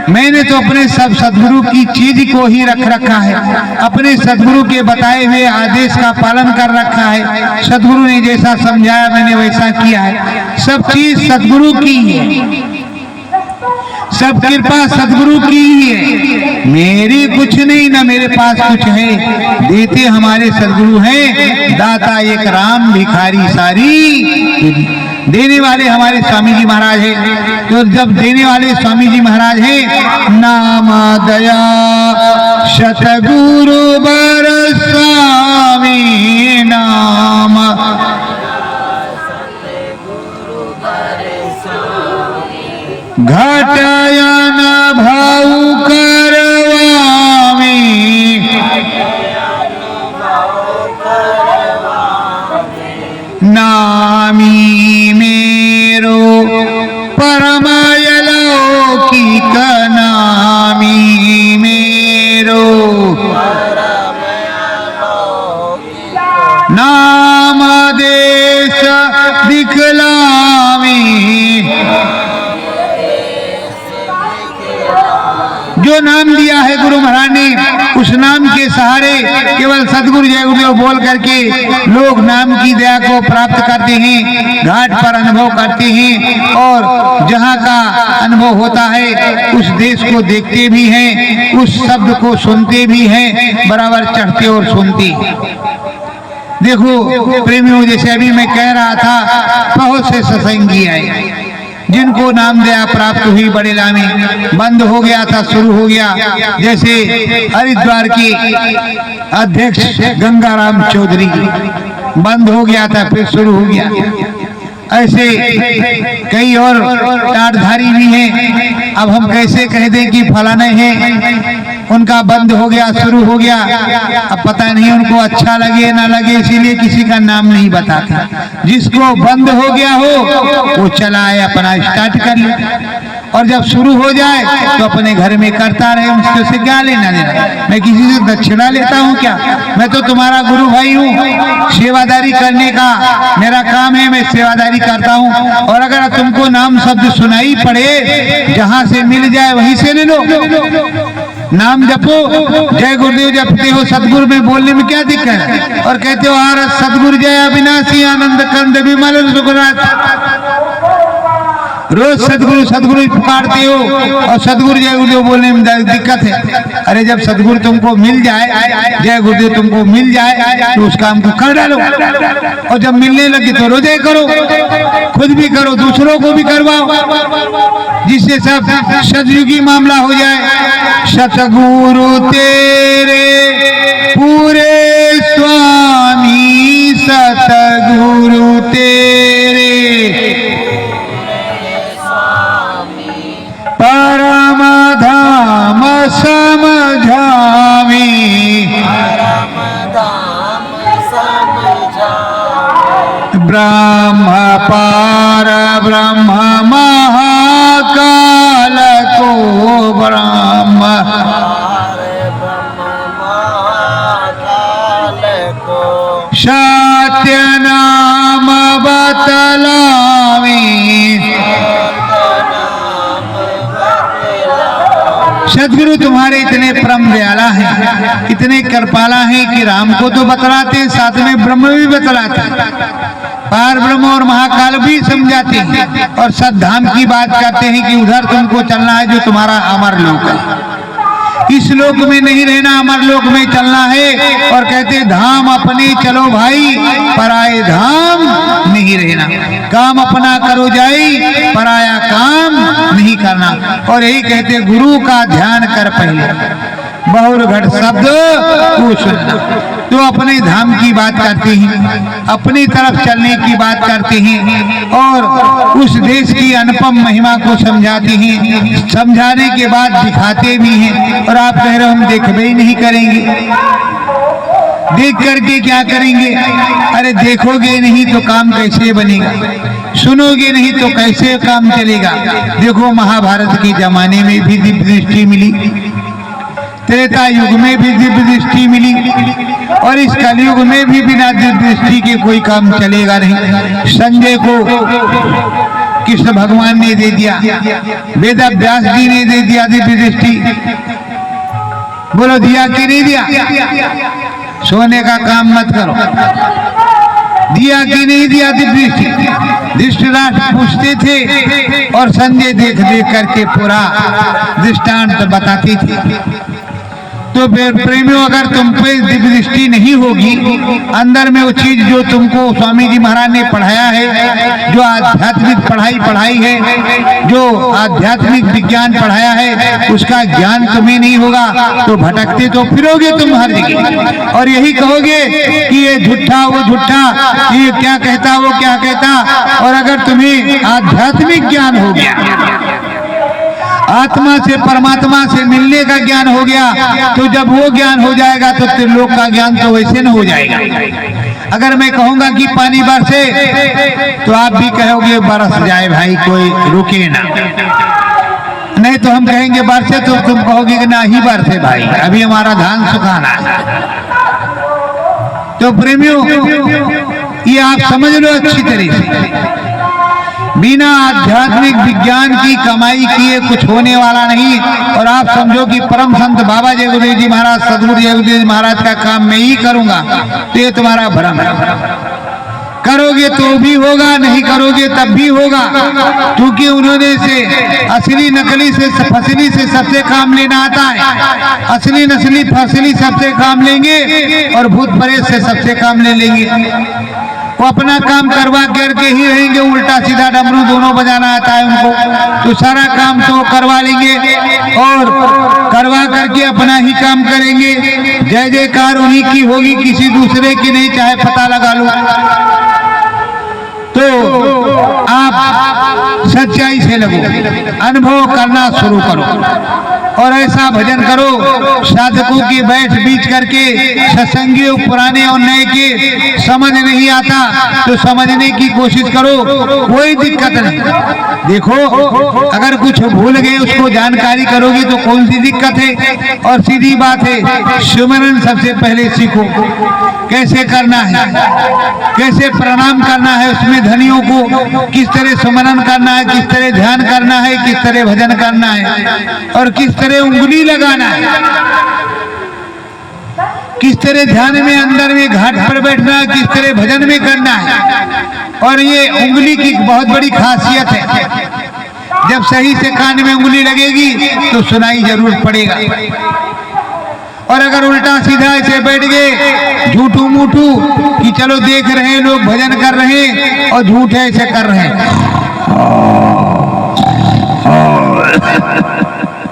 मैंने तो अपने सब सदगुरु की चीज को ही रख रखा है, अपने सदगुरु के बताए हुए आदेश का पालन कर रखा है। सदगुरु ने जैसा समझाया मैंने वैसा किया है। सब चीज सदगुरु की है, सब कृपा सदगुरु की ही है, मेरी कुछ नहीं, ना मेरे पास कुछ है। देते हमारे सदगुरु हैं, दाता एक राम भिखारी सारी। देने वाले हमारे स्वामी जी महाराज हैं। तो जब देने वाले स्वामी जी महाराज हैं, नाम दया सतगुरु बरसा नामी मेरो परमयलौकिक नामी मेरो नाम देश दिखलावे जो नाम दिया है गुरु महाराज ने उस नाम के सहारे केवल सदगुरु जय गुरुदेव बोल करके लोग नाम की दया को प्राप्त करते हैं, घाट पर अनुभव करते हैं और जहाँ का अनुभव होता है उस देश को देखते भी हैं, उस शब्द को सुनते भी हैं, बराबर चढ़ते और सुनते। देखो प्रेमियों, जैसे अभी मैं कह रहा था, बहुत से सत्संगी आए जिनको नाम दया प्राप्त हुई, बड़े लामे बंद हो गया था, शुरू हो गया। जैसे हरिद्वार के अध्यक्ष गंगाराम चौधरी, बंद हो गया था फिर शुरू हो गया। ऐसे कई और टाटधारी भी हैं। अब हम कैसे कह दें कि फलाने हैं, उनका बंद हो गया शुरू हो गया, अब पता नहीं उनको अच्छा लगे ना लगे, इसीलिए किसी का नाम नहीं बताते। जिसको बंद हो गया हो वो चलाए, अपना स्टार्ट कर ले, और जब शुरू हो जाए तो अपने घर में करता रहे, उससे क्या लेना देना। मैं किसी से दक्षिणा लेता हूँ क्या? मैं तो तुम्हारा गुरु भाई हूँ, सेवादारी करने का मेरा काम है, मैं सेवादारी करता हूँ। और अगर तुमको नाम शब्द सुनाई पड़े, जहाँ से मिल जाए वहीं से ले लो। नाम जपो, जय गुरुदेव जपते हो, सतगुरु में बोलने में क्या दिक्कत है? और कहते हो आर सतगुरु जय अविनाशी आनंद कंद विमल सुखनाथ। रोज सदगुरु सदगुरु पुकारते हो और सदगुरु जय गुरुदेव बोलने में दिक्कत है। अरे जब सदगुरु तुमको मिल जाए, जय गुरुदेव तुमको मिल जाए, तो उस काम को कर डालो। और जब मिलने लगे तो रोजे करो, खुद भी करो, दूसरों को भी करवाओ, जिससे सब सतयुगी मामला हो जाए। सतगुरु तेरे पूरे स्वामी, सतगुरु तेरे परम धाम समझावे, ब्रह्म पार ब्रह्म महाकाल को ब्रह्म सत्य नाम बतलावे। सदगुरु तुम्हारे इतने परम दयाला हैं, इतने कृपाला हैं कि राम को तो बतलाते, साथ में ब्रह्म भी बतलाते, पार ब्रह्म और महाकाल भी समझाते हैं, और सद्धाम की बात करते हैं कि उधर तुमको चलना है जो तुम्हारा अमर लोक है। इस लोक में नहीं रहना, अमर लोक में चलना है। और कहते धाम अपने चलो भाई, पराए धाम नहीं रहना। काम अपना करो जाई, पराया काम नहीं करना। और यही कहते गुरु का ध्यान कर पहले, बहुर घट शब्द तू सुनना। तो अपने धाम की बात करते हैं, अपनी तरफ चलने की बात करते हैं, और उस देश की अनुपम महिमा को समझाते हैं। समझाने के बाद दिखाते भी हैं। और आप कह रहे हो हम देखबे ही नहीं करेंगे, देख करके क्या करेंगे? अरे देखोगे नहीं तो काम कैसे बनेगा, सुनोगे नहीं तो कैसे काम चलेगा। देखो महाभारत के जमाने में भी दिव्य दृष्टि मिली, त्रेता युग में भी दिव्य दृष्टि मिली, और इस कलयुग में भी बिना दिव्य दृष्टि के कोई काम चलेगा नहीं। संजय को कृष्ण भगवान ने दे दिया, वेद व्यास जी ने दे दिया दिव्य दृष्टि। बोलो दिया कि नहीं दिया? सोने का काम मत करो, दिया कि नहीं दिया दिव्य दृष्टि? धृतराष्ट्र पूछते थे और संजय देख देख करके पूरा दृष्टांत बताती थी। तो प्रेमियों, अगर तुम पे दिव्य दृष्टि नहीं होगी, अंदर में वो चीज जो तुमको स्वामी जी महाराज ने पढ़ाया है, जो आध्यात्मिक पढ़ाई है, जो आध्यात्मिक विज्ञान पढ़ाया है, उसका ज्ञान तुम्हें नहीं होगा तो भटकते तो फिरोगे तुम हर जगह, और यही कहोगे कि ये झूठा वो झूठा, ये क्या कहता वो क्या कहता। और अगर तुम्हें आध्यात्मिक ज्ञान हो गया, आत्मा से परमात्मा से मिलने का ज्ञान हो गया, तो जब वो ज्ञान हो जाएगा तो त्रिलोक का ज्ञान तो वैसे न हो जाएगा। अगर मैं कहूंगा कि पानी बरसे तो आप भी कहोगे बरस जाए भाई, कोई रुके ना। नहीं तो हम कहेंगे बरसे तो तुम कहोगे कि ना ही बरसे भाई, अभी हमारा धान सुखाना है। तो प्रेमियों, ये आप समझ लो अच्छी तरह से, बिना आध्यात्मिक विज्ञान की कमाई किए कुछ होने वाला नहीं। और आप समझो कि परम संत बाबा जय गुरुदेव जी महाराज, सदगुरु जय गुरुदेव जी महाराज का काम मैं ही करूंगा, तो ये तुम्हारा भ्रम है। करोगे तो भी होगा, नहीं करोगे तब भी होगा, क्योंकि उन्होंने से असली नकली से फसली से सबसे काम लेना आता है। असली नस्ली फसली सबसे काम लेंगे और भूत प्रेत से सबसे काम ले लेंगे। वो अपना काम करवा करके ही रहेंगे, उल्टा सीधा डमरू दोनों बजाना आता है उनको, तो सारा काम तो करवा लेंगे और करवा करके अपना ही काम करेंगे। जय जयकार उन्हीं की होगी, किसी दूसरे की नहीं, चाहे पता लगा लो। तो आप सच्चाई से लगो, अनुभव करना शुरू करो और ऐसा भजन करो साधकों के बैठ बीच करके, सत्संगियों पुराने और नए के समझ नहीं आता तो समझने की कोशिश करो, कोई दिक्कत नहीं। देखो अगर कुछ भूल गए उसको जानकारी करोगे तो कौन सी दिक्कत है। और सीधी बात है, सुमरन सबसे पहले सीखो, कैसे करना है, कैसे प्रणाम करना है, उसमें धनियों को किस तरह सुमरन करना है, किस तरह ध्यान करना है, किस तरह भजन करना है और किस तरह उंगली लगाना है, किस तरह ध्यान में अंदर में घाट पर बैठना है, किस तरह भजन में करना है। और ये उंगली की बहुत बड़ी खासियत है, जब सही से कान में उंगली लगेगी तो सुनाई जरूर पड़ेगा। और अगर उल्टा सीधा ऐसे बैठ गए झूठू मूठू कि चलो देख रहे हैं लोग भजन कर रहे हैं और झूठे ऐसे कर रहे हैं,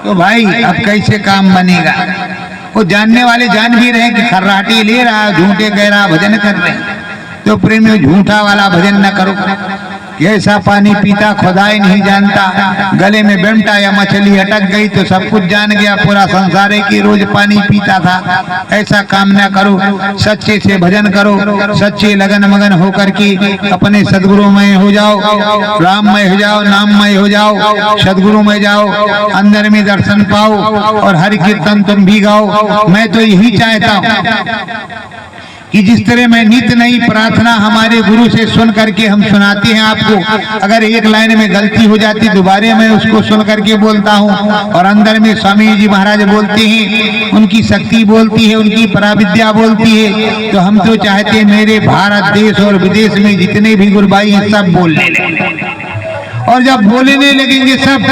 तो भाई अब कैसे काम बनेगा। वो जानने वाले जान भी रहे कि खर्राटी ले रहा, झूठे कह रहा, भजन कर रहे। तो प्रेमियों, झूठा वाला भजन न करो। ऐसा पानी पीता खुदाई नहीं जानता, गले में बेमटा या मछली अटक गई तो सब कुछ जान गया, पूरा संसार है कि रोज पानी पीता था। ऐसा काम न करो, सच्चे से भजन करो, सच्चे लगन मगन होकर के अपने सदगुरुमय हो जाओ, राममय हो जाओ, नाममय हो जाओ, सदगुरुमय जाओ, अंदर में दर्शन पाओ और हरि कीर्तन तुम भी गाओ। मैं तो यही चाहता हूँ कि जिस तरह मैं नित्य नई प्रार्थना हमारे गुरु से सुन करके हम सुनाते हैं आपको, अगर एक लाइन में गलती हो जाती दोबारे मैं उसको सुन करके बोलता हूँ और अंदर में स्वामी जी महाराज बोलते हैं, उनकी शक्ति बोलती है, उनकी पराविद्या बोलती है। तो हम तो चाहते हैं मेरे भारत देश और विदेश में जितने भी गुरुभाई हैं सब बोलने लगे, और जब बोलने लगेंगे सब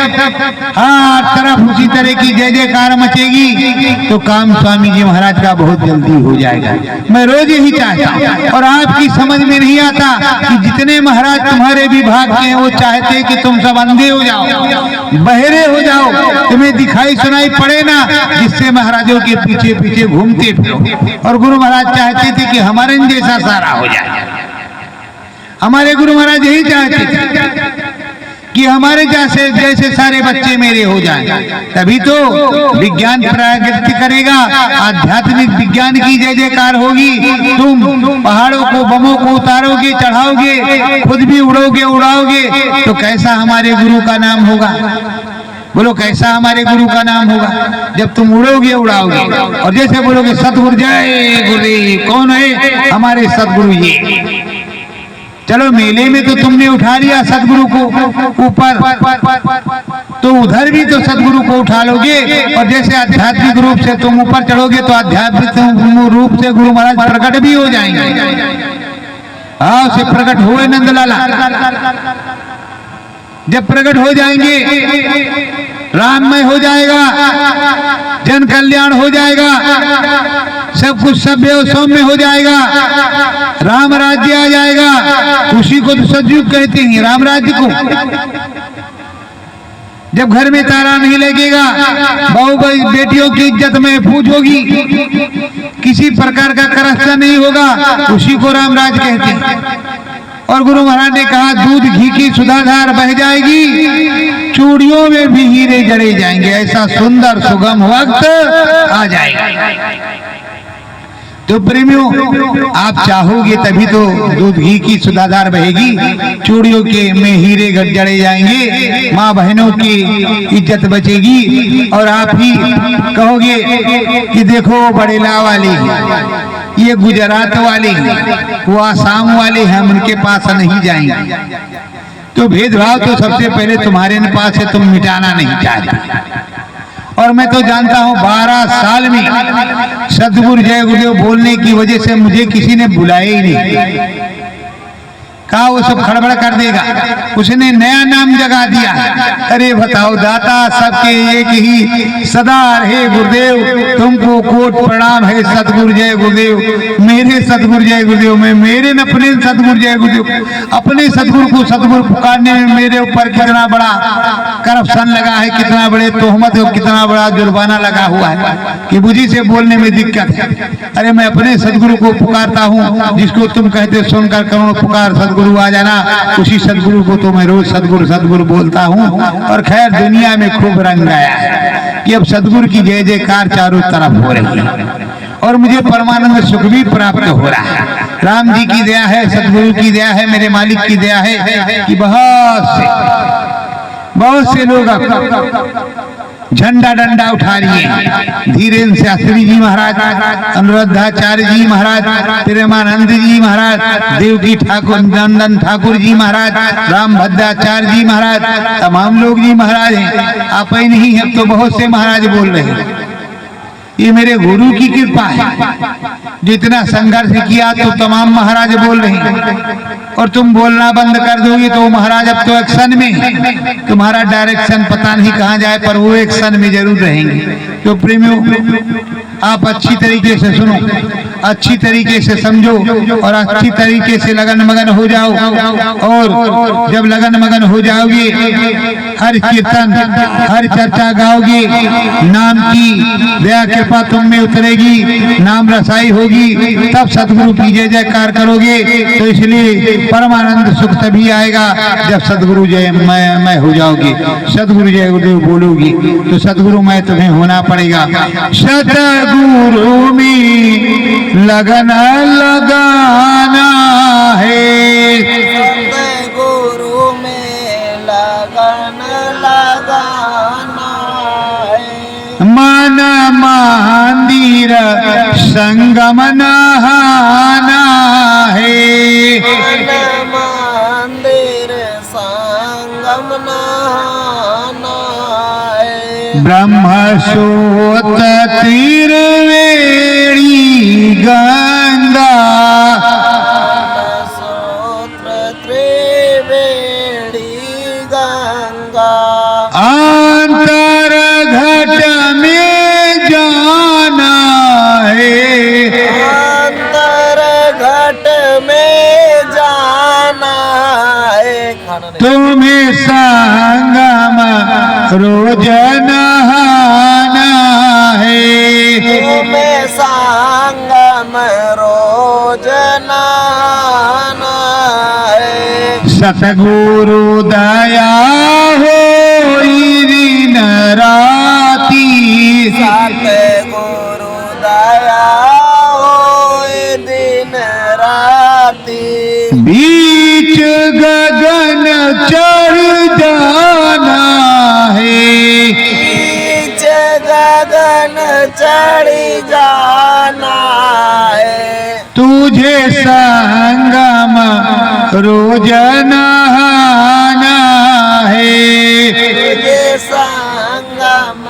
हर तरफ उसी तरह की जय जयकार मचेगी तो काम स्वामी जी महाराज का बहुत जल्दी हो जाएगा। मैं रोज यही चाहता हूँ और आपकी समझ में नहीं आता कि जितने महाराज तुम्हारे विभाग के हैं वो चाहते हैं कि तुम सब अंधे हो जाओ, बहरे हो जाओ, तुम्हें दिखाई सुनाई पड़े ना, जिससे महाराजों के पीछे पीछे घूमते फिरो। और गुरु महाराज चाहते थे कि हमारे जैसा सारा हो जाए। हमारे गुरु महाराज यही चाहते थे कि हमारे जैसे सारे बच्चे मेरे हो जाएं, तभी तो विज्ञान प्रगति करेगा, आध्यात्मिक विज्ञान की जय जयकार होगी। तुम पहाड़ों को बमों को उतारोगे, चढ़ाओगे, खुद भी उड़ाओगे तो कैसा हमारे गुरु का नाम होगा। बोलो कैसा हमारे गुरु का नाम होगा जब तुम उड़ोगे उड़ाओगे। और जैसे बोलोगे सतगुरु जय गुरुदेव, कौन है हमारे सतगुरु ये। चलो मेले में तो तुमने उठा लिया सदगुरु को ऊपर, तो उधर भी तो सदगुरु को उठा लोगे। और जैसे आध्यात्मिक रूप से तुम ऊपर चढ़ोगे तो आध्यात्मिक रूप से गुरु महाराज प्रकट भी हो जाएंगे। हाँ, से प्रकट हुए नंदलाला, जब प्रकट हो जाएंगे राममय हो जाएगा, जन कल्याण हो जाएगा, सब कुछ सभ्य और सौम्य हो जाएगा, राम राज्य आ जाएगा। उसी को तो सतयुग कहते हैं, राम राज्य को। जब घर में ताला नहीं लगेगा, बहू बेटियों की इज्जत महफूज होगी, किसी प्रकार का करस्ता नहीं होगा, उसी को राम राज कहते हैं। और गुरु महाराज ने कहा दूध घी की सुधाधार बह जाएगी, चूड़ियों में भी हीरे जड़े जाएंगे, ऐसा सुंदर सुगम वक्त आ जाएगा। तो प्रेमियों, आप चाहोगे तभी तो दूध घी की सुधाधार बहेगी, चूड़ियों के में हीरे जड़े जाएंगे, माँ बहनों की इज्जत बचेगी, और आप ही कहोगे कि देखो बड़ेला वाले ये गुजरात वाले वो आसाम वाले हैं, हम उनके पास नहीं जाएंगे। तो भेदभाव तो सबसे पहले तुम्हारे पास है, तुम मिटाना नहीं चाहते। और मैं तो जानता हूँ 12 साल में सतगुरु जय गुरुदेव बोलने की वजह से मुझे किसी ने बुलाया ही नहीं। कहा वो सब खड़बड़ कर देगा, उसने नया नाम जगा दिया। अरे बताओ दाता सबके एक ही सदा रहे गुरुदेव, तुमको कोट प्रणाम है सतगुरु जय गुरुदेव, मेरे सतगुरु जय गुरुदेव में, मेरे अपने सतगुरु जय गुरुदेव। अपने सतगुरु को सतगुरु पुकारने में मेरे ऊपर कितना बड़ा करप्शन लगा है, कितना बड़े तोहमत है, कितना बड़ा जुर्माना लगा हुआ है कि मुझे से बोलने में दिक्कत है। अरे मैं अपने सतगुरु को पुकारता हूँ, जिसको तुम कहते सुनकर करोड़ पुकार सतगुरु आ जाना, उसी सतगुरु को तो मैं रोज सतगुरु सतगुरु बोलता हूँ। और खैर दुनिया में खूब रंग आया है कि अब सतगुरु की जय जयकार चारों तरफ हो रही है, और मुझे परमानंद सुख भी प्राप्त हो रहा है। राम जी की दया है, सतगुरु की दया है, मेरे मालिक की दया है कि बहुत से लोग झंडा डंडा उठा रही है। धीरेन्द्र शास्त्री जी महाराज, अनुरुद्धाचार्य जी महाराज, प्रेमानंद जी महाराज, देवकी ठाकुर नंदन ठाकुर जी महाराज, राम भद्राचार्य जी महाराज, तमाम लोग जी महाराज हैं। आप ही नहीं है तो बहुत से महाराज बोल रहे हैं। ये मेरे गुरु की कृपा है, जितना संघर्ष किया तो तमाम महाराज बोल रहे हैं। और तुम बोलना बंद कर दोगे तो महाराज अब तो एक्शन में, तुम्हारा डायरेक्शन पता नहीं कहाँ जाए, पर वो एक्शन में जरूर रहेंगे। तो प्रेमियों, आप अच्छी तरीके से सुनो, अच्छी तरीके से समझो, और अच्छी तरीके से लगन मगन हो जाओ। और जब लगन मगन हो जाओगे, हर कीर्तन हर चर्चा गाओगे, नाम की दया कृपा तुम में उतरेगी, नाम रसाई होगी, तब सतगुरु की जय जयकार करोगे। तो इसलिए परमानंद सुख तभी आएगा जब सतगुरु जय मैं हो जाओगे, सतगुरु जय गुरुदेव बोलोगी। तो सतगुरु मैं तुम्हें होना पड़ेगा। सतगुरु में लगन लगाना है, सतगुरु में लगन लगाना है, मन मंदिर संगम नहाना है, मन मंदिर संगम नहाना है, ब्रह्मसूत्र त्रिवेणी गंगा, सूत्र त्रिवेणी गंगा, अंतर घट में जाना है, अंतर घट में जाना है, तुम्हें संगम रोज नहाना है, तुम्हें संगम रोज नहाना है, सतगुरु दया हो दिन राती, सतगुरु दया होए दिन राती, बीच गगन चढ़ जाना है, बीच गगन चढ़ जाना है, तुझे संगम रोज नहाना है, तुझे संगम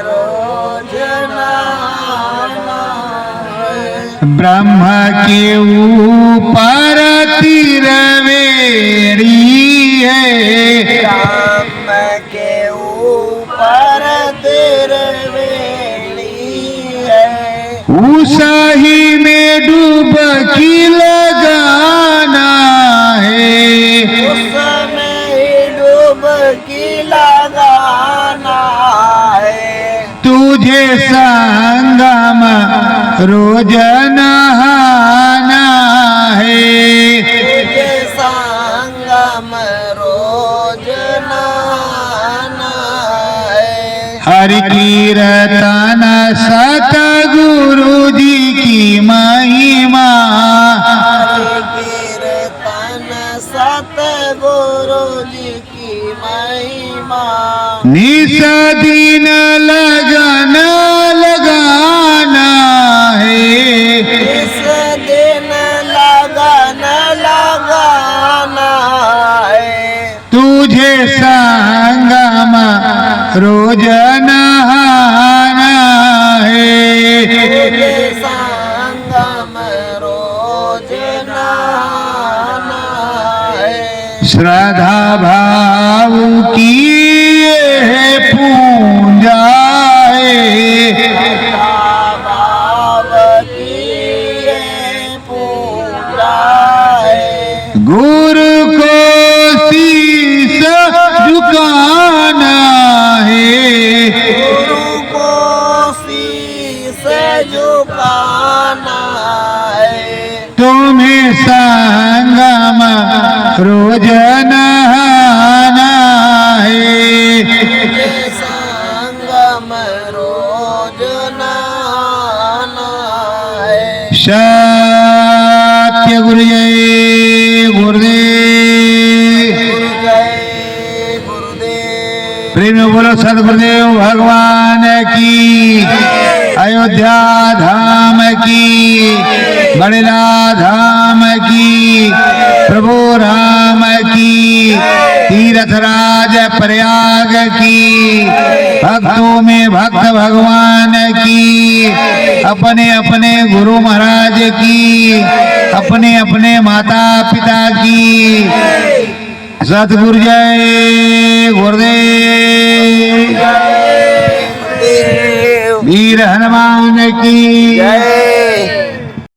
रोज नहाना है, ब्रह्म के ऊपर त्रिवेणी है, ब्रह्म के ऊपर त्रिवेणी है, उसी में डुबकी लगाना है, उसमें ही डुबकी लगाना है, तुझे संगम रोज नहाना है, तुझे संगम रोज नहाना है, हरि कीर्तन सतगुरु जी की महिमा निस दिन लगन लगाना है, इस दिन लगन लगाना है, तुझे संगम रोज नहाना है, तुझे संगम रोज नहाना है। श्रद्धा भाव की ये पूजा है, भाव की ये पूजा है, गुरु को शीश झुकाना है, गुरु को शीश झुकाना है, तुम्हें संगम रोज नहाना है, तुझे संगम रोज नहाना है। सत्य गुरु जय गुरुदेव। गुरु जय गुरुदेव। प्रेम में बोलो सदगुरुदेव भगवान की, अयोध्या धाम की, बड़ेला धाम की, प्रभु राम की, तीर्थ राज प्रयाग की, भक्तों में भक्त भगवान की, अपने अपने गुरु महाराज की, अपने अपने माता पिता की। सतगुरु जय गुरुदेव। जय गुरुदेव। वीर हनुमान की जय।